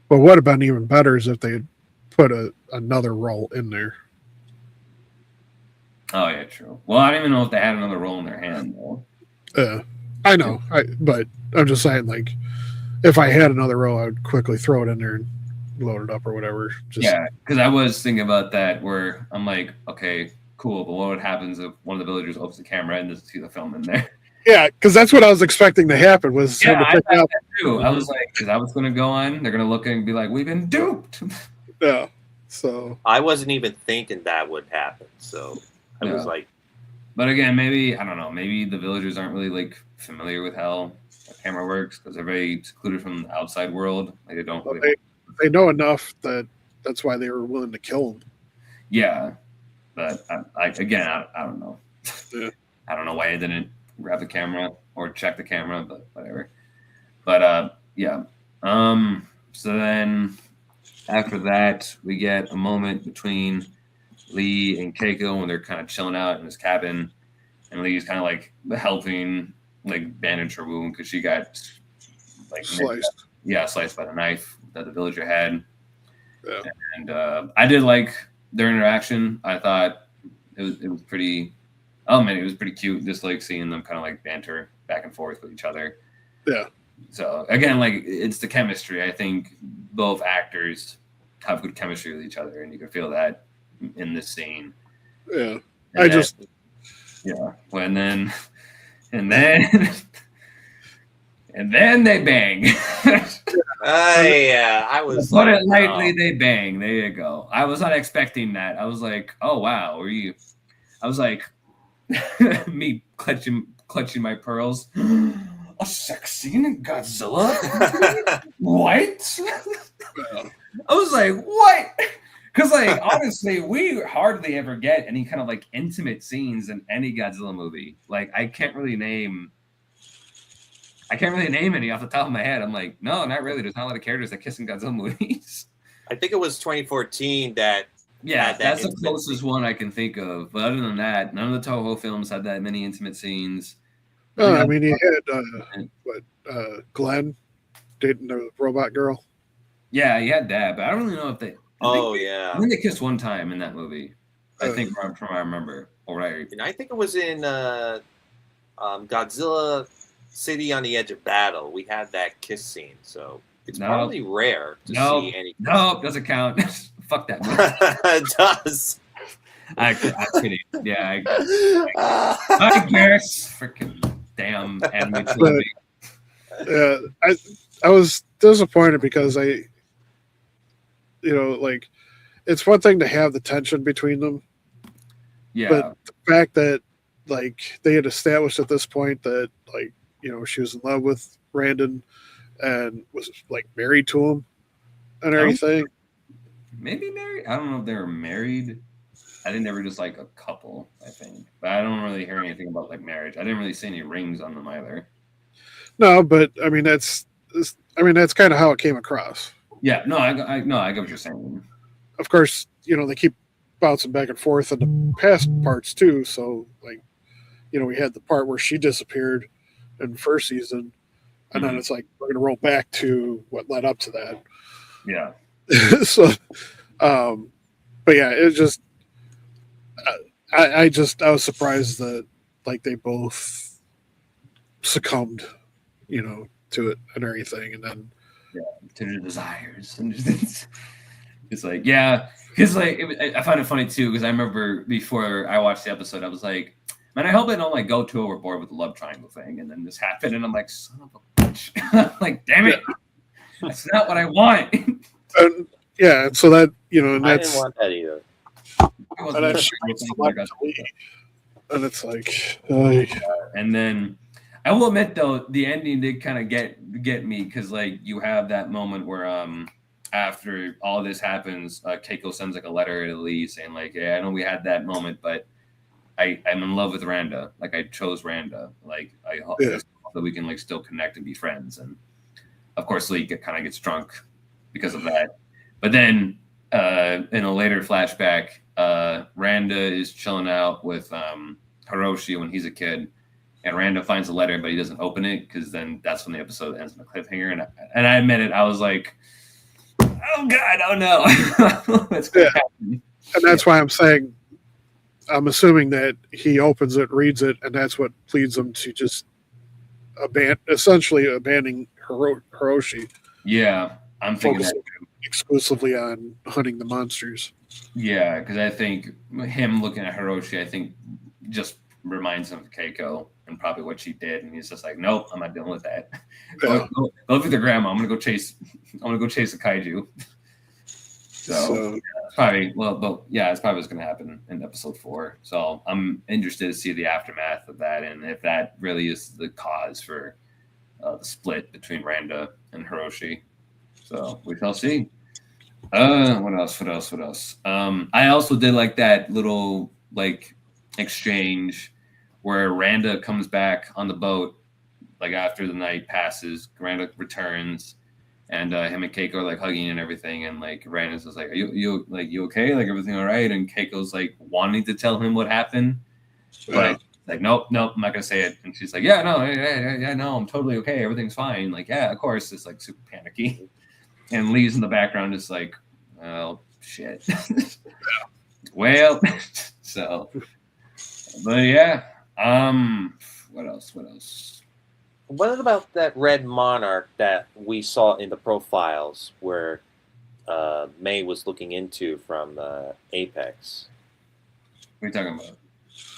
Speaker 2: But what would have been even better is if they had put another roll in there.
Speaker 1: Oh yeah, true. Well, I don't even know if they had another roll in their hand though.
Speaker 2: I know, but I'm just saying, like, if I had another roll, I would quickly throw it in there and load it up or whatever.
Speaker 1: Yeah, because I was thinking about that where I'm like, okay, cool, but what would happen if one of the villagers opens the camera and doesn't see the film in there?
Speaker 2: Yeah, because that's what I was expecting to happen. Was
Speaker 1: I thought that too. I was like, is that what's going to go on? They're going to look and be like, we've been duped.
Speaker 2: Yeah. So
Speaker 3: I wasn't even thinking that would happen. So I was like,
Speaker 1: but again, maybe I don't know. Maybe the villagers aren't really like familiar with how the camera works because they're very secluded from the outside world. Like they don't. Really
Speaker 2: they know enough that's why they were willing to kill him.
Speaker 1: Yeah, but I don't know.
Speaker 2: Yeah.
Speaker 1: I don't know why I didn't grab the camera or check the camera, but whatever. But yeah. So then after that, we get a moment between Lee and Keiko when they're kind of chilling out in his cabin, and Lee's kind of like helping like bandage her wound because she got like
Speaker 2: Sliced.
Speaker 1: sliced by the knife that the villager had.
Speaker 2: Yeah.
Speaker 1: And I did like their interaction. I thought it was pretty. Oh man, it was pretty cute. Just like seeing them kind of like banter back and forth with each other.
Speaker 2: Yeah.
Speaker 1: So again, like it's the chemistry. I think both actors have good chemistry with each other, and you can feel that in this scene.
Speaker 2: Yeah.
Speaker 1: And and then and then they bang.
Speaker 3: Yeah, I was.
Speaker 1: Put it lightly, they bang. There you go. I was not expecting that. I was like, oh wow, were you? I was like, me clutching my pearls. A sex scene in Godzilla? What? I was like, what? Because like honestly, we hardly ever get any kind of like intimate scenes in any Godzilla movie. Like I can't really name any off the top of my head. I'm like, no, not really. There's not a lot of characters that kiss in Godzilla movies.
Speaker 3: I think it was 2014 that.
Speaker 1: Yeah,
Speaker 3: had that
Speaker 1: that's the
Speaker 3: intimate
Speaker 1: closest
Speaker 3: scene.
Speaker 1: one I can think of. But other than that, none of the Toho films had that many intimate scenes.
Speaker 2: I mean, he had Glenn dating the robot girl.
Speaker 1: Yeah, he had that, but I don't really know if they.
Speaker 3: Yeah.
Speaker 1: I think they kissed one time in that movie. I think from what I remember. All right.
Speaker 3: And I think it was in Godzilla City on the Edge of Battle. We had that kiss scene, so it's probably rare to see any.
Speaker 1: No, doesn't count. Fuck that movie.
Speaker 3: It does.
Speaker 1: I'm kidding. Yeah, I guess. Freaking damn anime movie.
Speaker 2: Yeah, I was disappointed because like it's one thing to have the tension between them.
Speaker 1: Yeah.
Speaker 2: But the fact that like they had established at this point that like, she was in love with Randon and was like married to him and everything.
Speaker 1: Maybe married. I don't know if they were married. I think they were just like a couple, I think. But I don't really hear anything about like marriage. I didn't really see any rings on them either.
Speaker 2: No, but I mean that's kind of how it came across.
Speaker 1: Yeah, no, I get what you're saying.
Speaker 2: Of course, they keep bouncing back and forth in the past parts too. So like, we had the part where she disappeared in the first season, and then it's like we're gonna roll back to what led up to that.
Speaker 1: Yeah.
Speaker 2: So, but yeah, it just I was surprised that like they both succumbed, to it and everything, and then
Speaker 1: to their desires. And it's like, yeah, because like I find it funny too because I remember before I watched the episode, I was like, man, I hope I don't like go too overboard with the love triangle thing, and then this happened, and I'm like, son of a bitch, I'm like, damn it, that's not what I want.
Speaker 2: Yeah, so that and
Speaker 3: I
Speaker 2: that's,
Speaker 3: didn't want that either.
Speaker 2: And it's like,
Speaker 1: and then I will admit though, the ending did kind of get me because like you have that moment where after all this happens, Keiko sends like a letter to Lee saying like, yeah, I know we had that moment, but I'm in love with Randa. Like I chose Randa. Like I hope that we can like still connect and be friends. And of course, Lee kind of gets drunk because of that. But then in a later flashback, Randa is chilling out with Hiroshi when he's a kid, and Randa finds a letter, but he doesn't open it because then that's when the episode ends on a cliffhanger. And I admit it, I was like, oh God, oh no. What's going to happen?
Speaker 2: And that's why I'm saying, I'm assuming that he opens it, reads it, and that's what leads him to just essentially abandoning Hiroshi.
Speaker 1: Yeah, I'm thinking that too.
Speaker 2: Exclusively on hunting the monsters.
Speaker 1: Yeah, because I think him looking at Hiroshi, I think just reminds him of Keiko and probably what she did, and he's just like, nope, I'm not dealing with that. Go with the grandma. I'm gonna go chase a kaiju. So it's probably it's probably what's gonna happen in episode 4. So I'm interested to see the aftermath of that and if that really is the cause for the split between Randa and Hiroshi. So we shall see. What else? I also did like that little like exchange where Randa comes back on the boat like after the night passes. Randa returns and him and Keiko are like hugging and everything, and like Randus is like, "Are you okay? Like everything all right?" And Keiko's like wanting to tell him what happened, but like, nope, I'm not gonna say it. And she's like, "Yeah, no, yeah, no, I'm totally okay. Everything's fine." Like, yeah, of course. It's like super panicky, and Lee's in the background is like, "Oh shit." Well, so, but yeah. What else?
Speaker 3: What about that red monarch that we saw in the profiles where May was looking into from Apex?
Speaker 1: What are you talking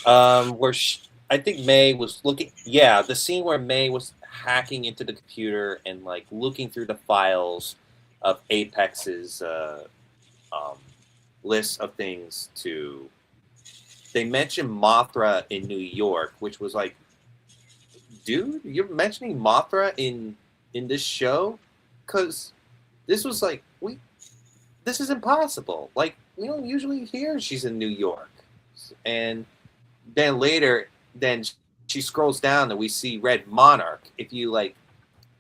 Speaker 1: about?
Speaker 3: I think May was looking. Yeah, the scene where May was hacking into the computer and like looking through the files of Apex's list of things to. They mentioned Mothra in New York, which was like, dude, you're mentioning Mothra in this show? Because this was like, this is impossible. Like, we don't usually hear she's in New York. And then later, then she scrolls down and we see Red Monarch. If you like,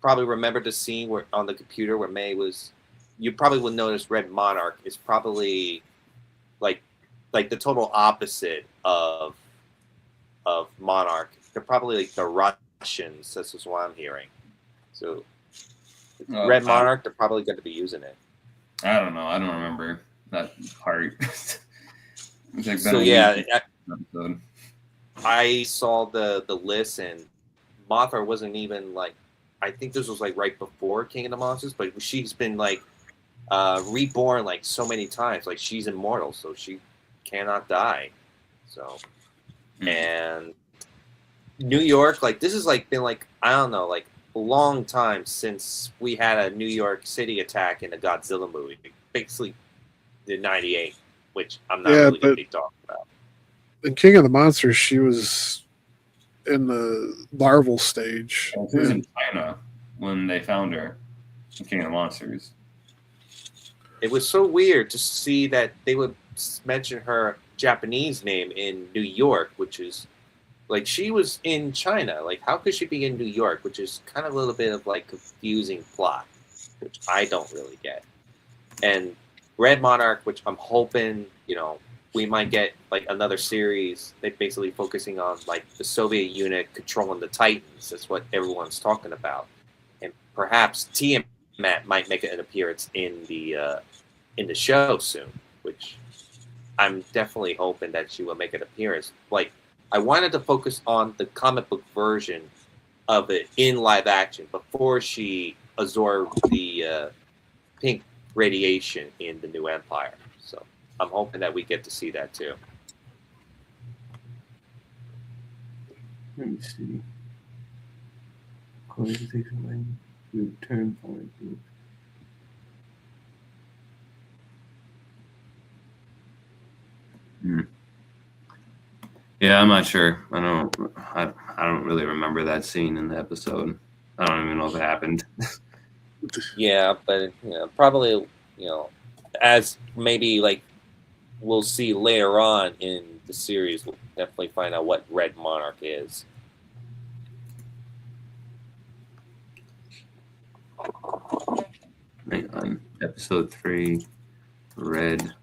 Speaker 3: probably remember the scene where on the computer where May was, you probably would notice Red Monarch is probably like the total opposite of Monarch. They're probably like the Russians. This is what I'm hearing. So Red Monarch, they're probably going to be using it.
Speaker 1: I don't know. I don't remember that part. Like
Speaker 3: so yeah, I saw the list and Mothra wasn't even like. I think this was like right before King of the Monsters, but she's been like reborn like so many times. Like she's immortal, so she cannot die. So and New York, like this is like been like I don't know, like a long time since we had a New York City attack in a Godzilla movie, basically the '98, which I'm not really going to be talking about.
Speaker 2: In King of the Monsters, she was in the larval stage.
Speaker 1: She was in China when they found her in King of the Monsters.
Speaker 3: It was so weird to see that they would mention her Japanese name in New York, which is like she was in China. Like, how could she be in New York? Which is kind of a little bit of like confusing plot, which I don't really get. And Red Monarch, which I'm hoping, we might get like another series. They basically focusing on like the Soviet unit controlling the Titans. That's what everyone's talking about, and perhaps Tiamat might make an appearance in the show soon, which I'm definitely hoping that she will make an appearance. Like, I wanted to focus on the comic book version of it in live action before she absorbed the pink radiation in the New Empire. So I'm hoping that we get to see that too.
Speaker 1: Let me see. Qualification return point. Yeah, I'm not sure. I don't really remember that scene in the episode. I don't even know if it happened.
Speaker 3: Yeah, but probably as maybe like we'll see later on in the series, we'll definitely find out what Red Monarch is.
Speaker 1: Hang on. Episode 3, Red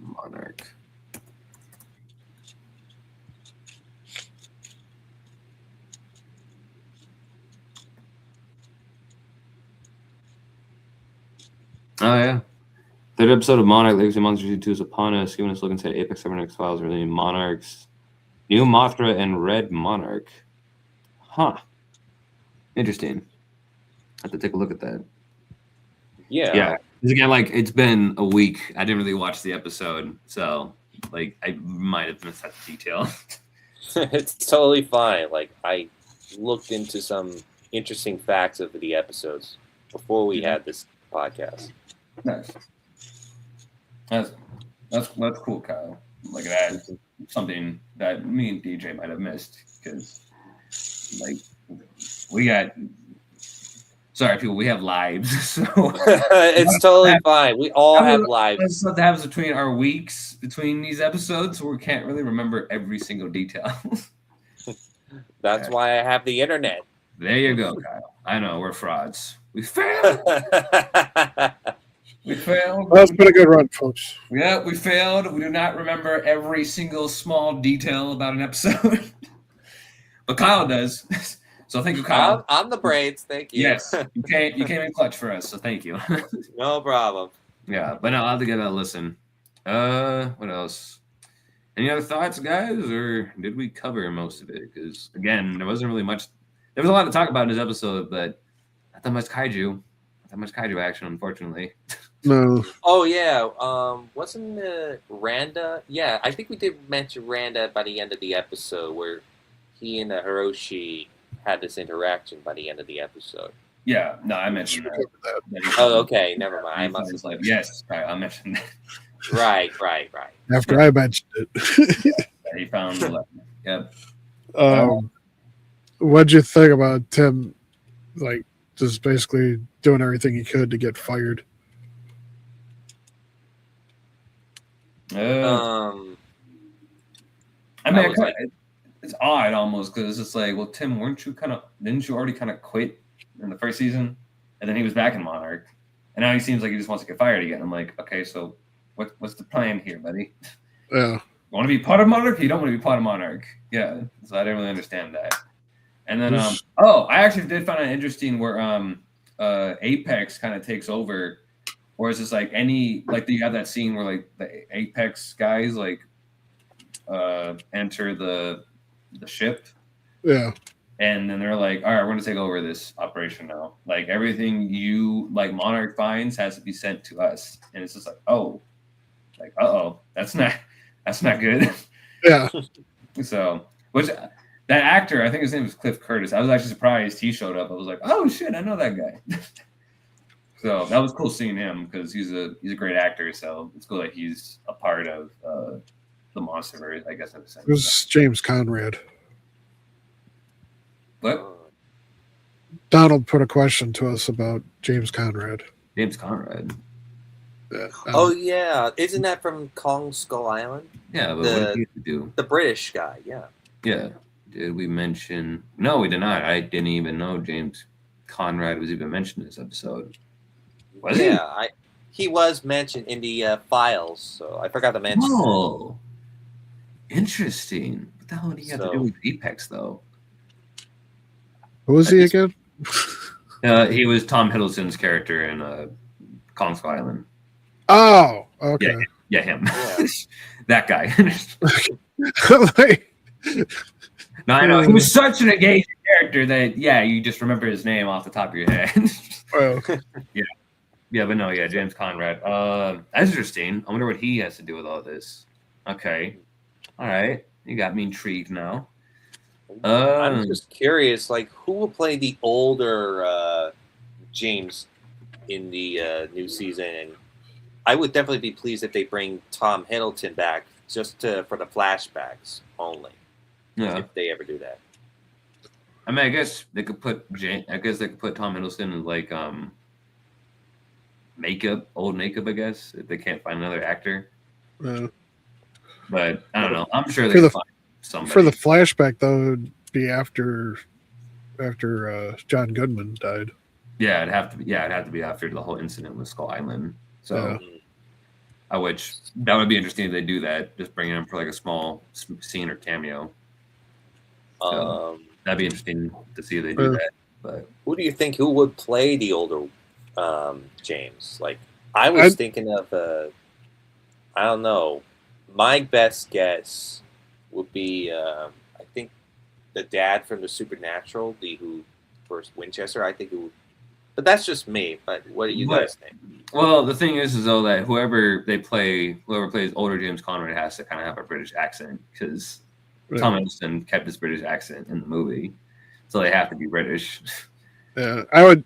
Speaker 1: Monarch. Oh, yeah. Third episode of Monarch, Legacy Monsters Season 2 is upon us, giving us a look inside Apex Cybernetics files relating Monarchs, New Mothra, and Red Monarch. Huh. Interesting. I have to take a look at that.
Speaker 3: Yeah.
Speaker 1: Again, like, it's been a week. I didn't really watch the episode, so, like, I might have missed that detail.
Speaker 3: It's totally fine. Like, I looked into some interesting facts of the episodes before we had this podcast.
Speaker 1: Nice. That's cool, Kyle. Like, it adds something that me and DJ might have missed because, like, we got. Sorry, people. We have lives, so
Speaker 3: it's totally fine. We all have lives.
Speaker 1: Stuff that happens between our weeks, between these episodes, so we can't really remember every single detail.
Speaker 3: That's why I have the internet.
Speaker 1: There you go, Kyle. I know we're frauds. We failed. We failed.
Speaker 2: Well, it's been a good run, folks.
Speaker 1: Yeah, we failed. We do not remember every single small detail about an episode. But Kyle does. So thank you, Kyle.
Speaker 3: I'm the braids. Thank you.
Speaker 1: Yes, you came in clutch for us, so thank you.
Speaker 3: No problem.
Speaker 1: Yeah, but no, I'll have to give that a listen. What else? Any other thoughts, guys, or did we cover most of it? Because again, there wasn't really much. There was a lot to talk about in this episode, but not that much kaiju. Not that much kaiju action, unfortunately.
Speaker 2: No.
Speaker 3: Oh yeah. Wasn't Randa? Yeah, I think we did mention Randa by the end of the episode, where he and Hiroshi had this interaction by the end of the episode.
Speaker 1: Yeah, no, I mentioned that.
Speaker 3: Oh, okay. Never mind. I must have
Speaker 1: yes, I mentioned that.
Speaker 3: Right.
Speaker 2: After I mentioned it.
Speaker 1: He found the letter. Yep.
Speaker 2: What'd you think about Tim, like, just basically doing everything he could to get fired?
Speaker 1: I mean, it's odd almost because it's just like, well, Tim, didn't you already kind of quit in the first season? And then he was back in Monarch. And now he seems like he just wants to get fired again. I'm like, okay, so what's the plan here, buddy?
Speaker 2: Yeah.
Speaker 1: You want to be part of Monarch? You don't want to be part of Monarch. Yeah. So I didn't really understand that. And then, I actually did find it interesting where Apex kind of takes over. Or is this like you have that scene where like the Apex guys like enter the ship.
Speaker 2: Yeah.
Speaker 1: And then they're like, all right, we're going to take over this operation now. Like everything you like Monarch finds has to be sent to us. And it's just like, that's not good.
Speaker 2: Yeah.
Speaker 1: So, which that actor, I think his name was Cliff Curtis. I was actually surprised he showed up. I was like, oh shit, I know that guy. So that was cool seeing him because he's a great actor. So it's cool that he's a part of the Monsterverse, I guess. In a sense.
Speaker 2: It was James Conrad.
Speaker 1: What?
Speaker 2: Donald put a question to us about James Conrad.
Speaker 1: James Conrad.
Speaker 2: Yeah.
Speaker 3: Oh yeah, isn't that from Kong Skull Island?
Speaker 1: Yeah, but what did he do?
Speaker 3: The British guy. Yeah.
Speaker 1: Yeah. Did we mention? No, we did not. I didn't even know James Conrad was even mentioned in this episode. Was he?
Speaker 3: Yeah, he was mentioned in the files, so I forgot to mention.
Speaker 1: Oh, interesting. What the hell did he have to do with Apex, though?
Speaker 2: Who was he again?
Speaker 1: He was Tom Hiddleston's character in Kong Skull Island.
Speaker 2: Oh, okay.
Speaker 1: Yeah, him. Yeah. That guy. No, I know. He was such an engaging character that, you just remember his name off the top of your head.
Speaker 2: Well.
Speaker 1: Yeah, but no, James Conrad. That's interesting. I wonder what he has to do with all this. Okay. All right. You got me intrigued now.
Speaker 3: I'm just curious, like, who will play the older James in the new season? And I would definitely be pleased if they bring Tom Hiddleston back just for the flashbacks only.
Speaker 1: Yeah.
Speaker 3: If they ever do that.
Speaker 1: I mean, I guess they could put Tom Hiddleston in like old makeup, I guess, if they can't find another actor. But I don't know. I'm sure they can find somebody.
Speaker 2: For the flashback, though, it would be after John Goodman died.
Speaker 1: Yeah, it'd have to be after the whole incident with Skull Island. So, which that would be interesting if they do that. Just bringing him for like a small scene or cameo. So, that'd be interesting to see if they do that. But
Speaker 3: who do you think would play the older James? Like, I was thinking of I don't know. My best guess would be I think the dad from the Supernatural, who first Winchester. I think it would, but that's just me. But what do you guys think?
Speaker 1: Well, the thing is though that whoever plays older James Conrad has to kind of have a British accent because Tom Hiddleston kept his British accent in the movie, so they have to be British.
Speaker 2: Yeah, I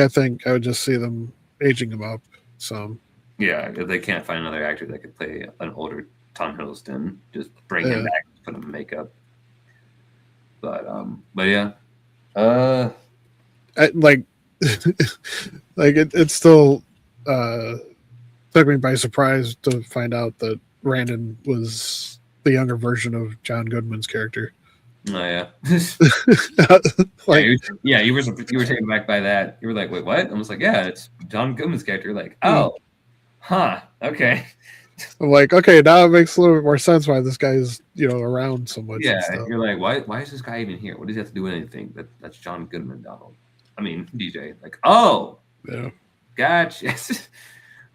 Speaker 2: think I would just see them aging him up some.
Speaker 1: Yeah, if they can't find another actor that could play an older Tom Hiddleston, just bring him back, put him in makeup. But yeah,
Speaker 2: it still took me by surprise to find out that Randon was the younger version of John Goodman's character.
Speaker 1: Oh yeah.
Speaker 2: Like,
Speaker 1: You were taken back by that. You were like, wait, what? I was like, yeah, it's John Goodman's character. You're like,
Speaker 2: Yeah.
Speaker 1: oh, huh, okay.
Speaker 2: I'm like, okay, now it makes a little bit more sense why this guy's around so much and
Speaker 1: Yeah,
Speaker 2: stuff.
Speaker 1: you're like, why is this guy even here? What does he have to do with anything? That's John Goodman, Donald. I mean, DJ. Like, oh,
Speaker 2: Yeah.
Speaker 1: gotcha. I'm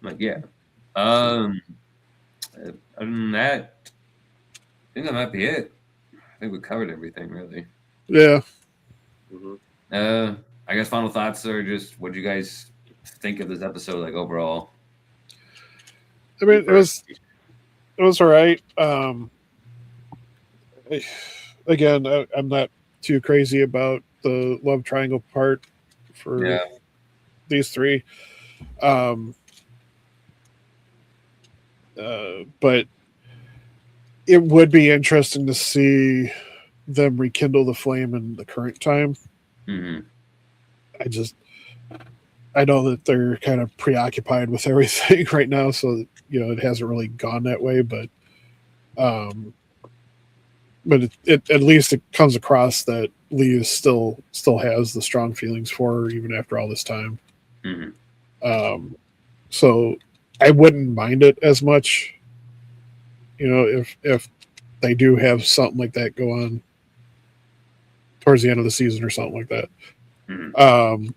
Speaker 1: like, yeah. Other than that, I think that might be it. I think we covered everything, really.
Speaker 2: Yeah.
Speaker 1: I guess final thoughts are just what do you guys think of this episode, like overall?
Speaker 2: I mean, it was all right. Again, I'm not too crazy about the love triangle part for these three. But it would be interesting to see them rekindle the flame in the current time.
Speaker 1: Mm-hmm.
Speaker 2: I know that they're kind of preoccupied with everything right now, so it hasn't really gone that way. But it at least it comes across that Lee is still has the strong feelings for her even after all this time.
Speaker 1: Mm-hmm.
Speaker 2: So I wouldn't mind it as much, if they do have something like that go on towards the end of the season or something like that.
Speaker 1: Mm-hmm.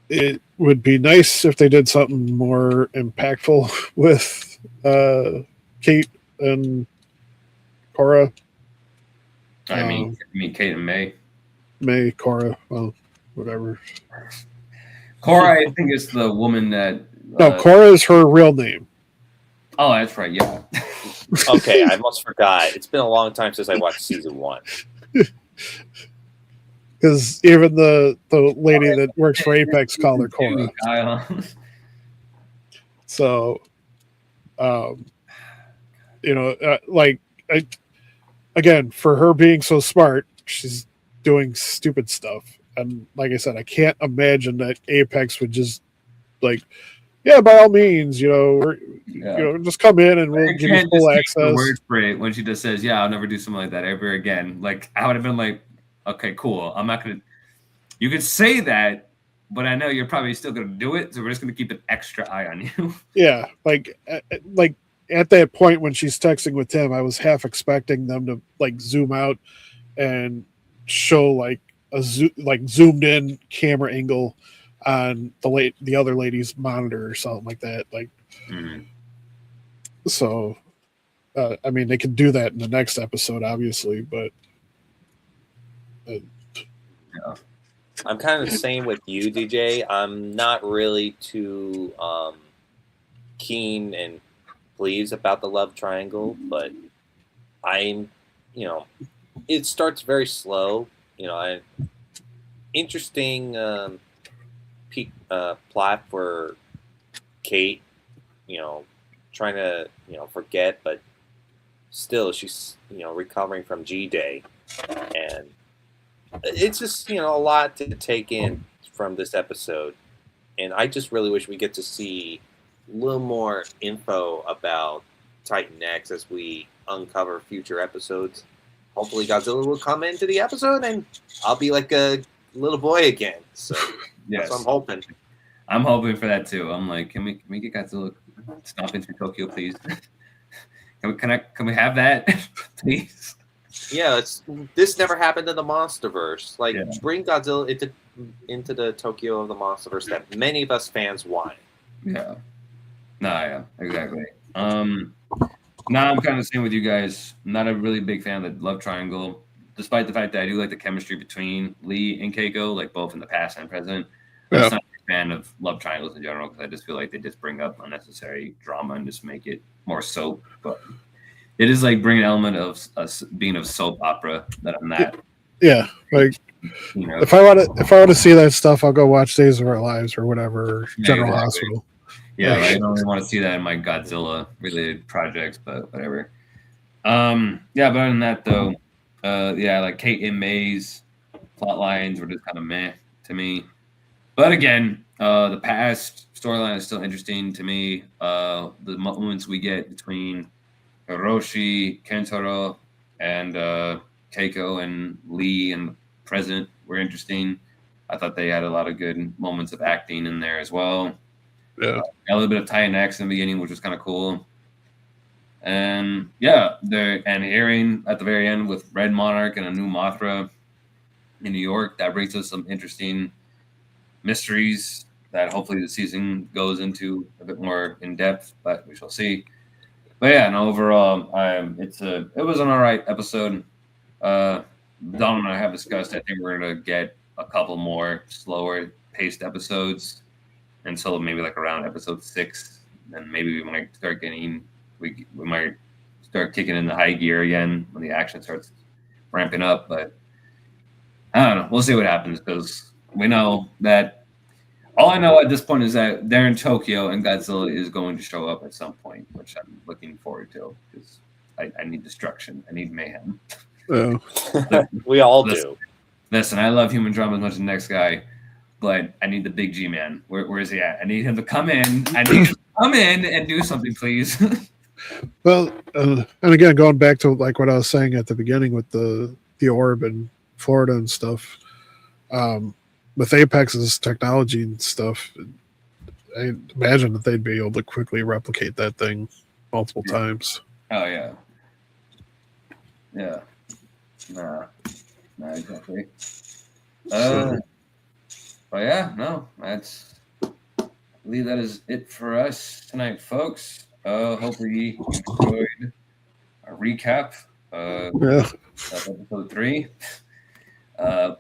Speaker 2: It would be nice if they did something more impactful with Kate and Cora.
Speaker 1: I mean Kate and May.
Speaker 2: Cora, well, whatever.
Speaker 1: Cora, I think, is the woman that.
Speaker 2: No, Cora is her real name.
Speaker 1: Oh, that's right. Yeah.
Speaker 3: Okay, I almost forgot. It's been a long time since I watched season 1.
Speaker 2: Because even the lady that works for Apex called her Cora. So, again, for her being so smart, she's doing stupid stuff. And like I said, I can't imagine that Apex would just by all means, just come in and we'll give you full access.
Speaker 1: Word for it when she just says, "Yeah, I'll never do something like that ever again." Like I would have been like, "Okay, cool. I'm not gonna." You could say that, but I know you're probably still gonna do it, so we're just gonna keep an extra eye on you.
Speaker 2: Yeah, like at that point when she's texting with Tim, I was half expecting them to zoom out and show a zoomed in camera angle on the other lady's monitor or something like that.
Speaker 1: Mm-hmm.
Speaker 2: So, I mean, they could do that in the next episode, obviously, but
Speaker 3: I'm kind of the same with you, DJ. I'm not really too keen and pleased about the love triangle, but I'm, it starts very slow. Interesting plot for Kate, trying to, forget, but still she's, recovering from G-Day. And it's just, a lot to take in from this episode. And I just really wish we get to see a little more info about Titan X as we uncover future episodes. Hopefully Godzilla will come into the episode and I'll be like a little boy again. So
Speaker 1: yes.
Speaker 3: That's what I'm hoping.
Speaker 1: I'm hoping for that too. I'm like, can we get Godzilla stop into Tokyo, please? Can we have that, please?
Speaker 3: Yeah, this never happened in the MonsterVerse. Bring Godzilla into the Tokyo of the MonsterVerse that many of us fans want.
Speaker 1: Yeah. Yeah, exactly. Now I'm kind of the same with you guys. I'm not a really big fan of the love triangle, despite the fact that I do like the chemistry between Lee and Keiko, both in the past and present. I'm just not a fan of love triangles in general because I just feel like they just bring up unnecessary drama and just make it more soap. But it is bring an element of being a soap opera that I'm not.
Speaker 2: Yeah, if I want to see that stuff, I'll go watch Days of Our Lives or whatever, General Hospital.
Speaker 1: Yeah, I don't really want to see that in my Godzilla related projects, but whatever. But other than that though, Kate and May's plot lines were just kind of meh to me. But again, the past storyline is still interesting to me. The moments we get between Hiroshi, Kentaro, and Keiko and Lee and President were interesting. I thought they had a lot of good moments of acting in there as well.
Speaker 2: Yeah.
Speaker 1: A little bit of tie and X in the beginning, which was kind of cool. And yeah, and hearing at the very end with Red Monarch and a new Mothra in New York, that brings us some interesting mysteries that hopefully the season goes into a bit more in depth, but we shall see. But yeah, and overall, it was an all right episode. Don and I have discussed. I think we're gonna get a couple more slower paced episodes until maybe like around episode 6, and maybe we might start getting we might start kicking in the high gear again when the action starts ramping up. But I don't know. We'll see what happens, because we know that all I know at this point is that they're in Tokyo and Godzilla is going to show up at some point, which I'm looking forward to, because I need destruction. I need mayhem.
Speaker 2: Oh.
Speaker 3: We all do.
Speaker 1: Listen, I love human drama as much as the next guy, but I need the big G man. Where is he at? I need him to come in. I need him to come in and do something, please.
Speaker 2: Well, and again, going back to like what I was saying at the beginning with the orb in Florida and stuff, with Apex's technology and stuff, I imagine that they'd be able to quickly replicate that thing multiple times.
Speaker 1: Oh yeah, yeah. Nah, exactly. But yeah, no, I believe that is it for us tonight, folks. Hopefully you enjoyed our recap of episode 3.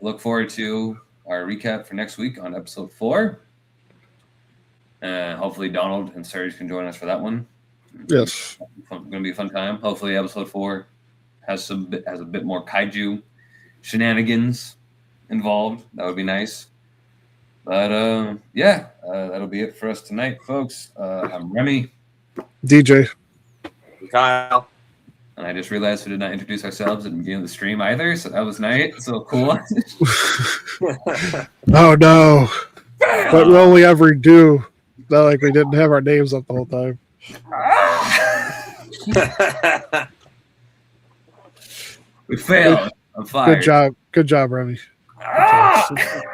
Speaker 1: Look forward to our recap for next week on episode 4. Hopefully Donald and Serge can join us for that one.
Speaker 2: Yes.
Speaker 1: It's going to be a fun time. Hopefully episode 4 has a bit more kaiju shenanigans involved. That would be nice. But yeah, that'll be it for us tonight, folks. I'm Remy.
Speaker 2: DJ.
Speaker 3: Kyle.
Speaker 1: And I just realized we did not introduce ourselves at the beginning of the stream either, so that was nice. So cool.
Speaker 2: Oh no. What will we ever do? Not like we didn't have our names up the whole time.
Speaker 1: We failed. I'm fired.
Speaker 2: Good job, Remy.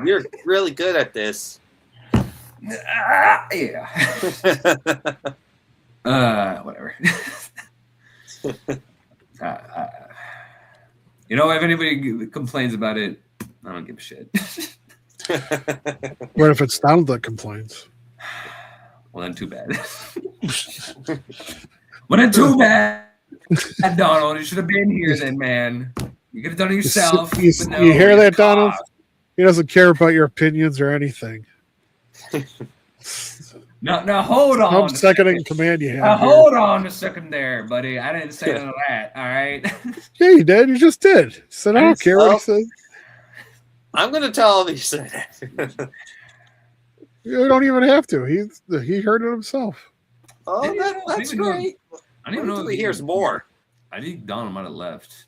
Speaker 3: You're really good at this.
Speaker 1: Yeah. Whatever. You know, if anybody complains about it, I don't give a shit.
Speaker 2: What if it's Donald that complains?
Speaker 1: Well, then too bad. Well, then too bad, Donald. You should have been here then, man. You could have done it yourself.
Speaker 2: You hear that, Donald? He doesn't care about your opinions or anything.
Speaker 1: Now hold on.
Speaker 2: Some second in command you have.
Speaker 1: Now hold on a second there, buddy. I didn't say none of that. All right.
Speaker 2: Yeah, you did. You just did. So I don't care what he said.
Speaker 3: I'm going to tell him he said it.
Speaker 2: You don't even have to. He heard it himself.
Speaker 3: Oh, that's great.
Speaker 1: I don't even know if
Speaker 3: he hears more.
Speaker 1: I think Donald might have left.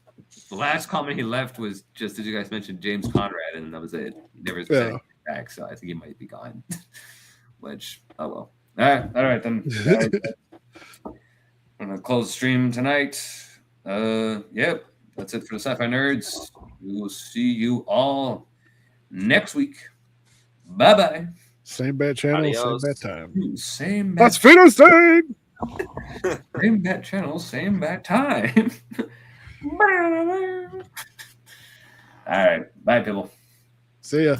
Speaker 1: The last comment he left was just, as you guys mentioned, James Conrad, and that was it. He never said anything back, so I think he might be gone. Which, oh well. All right then. I'm gonna close the stream tonight. Yep, that's it for the Sci-Fi Nerds. We will see you all next week. Bye bye.
Speaker 2: Same bad channel,
Speaker 3: Adios.
Speaker 2: same bad time.
Speaker 1: Same bad.
Speaker 2: That's Finnerstein!
Speaker 1: Same bad channel, same bad time. All right, bye, people.
Speaker 2: See ya.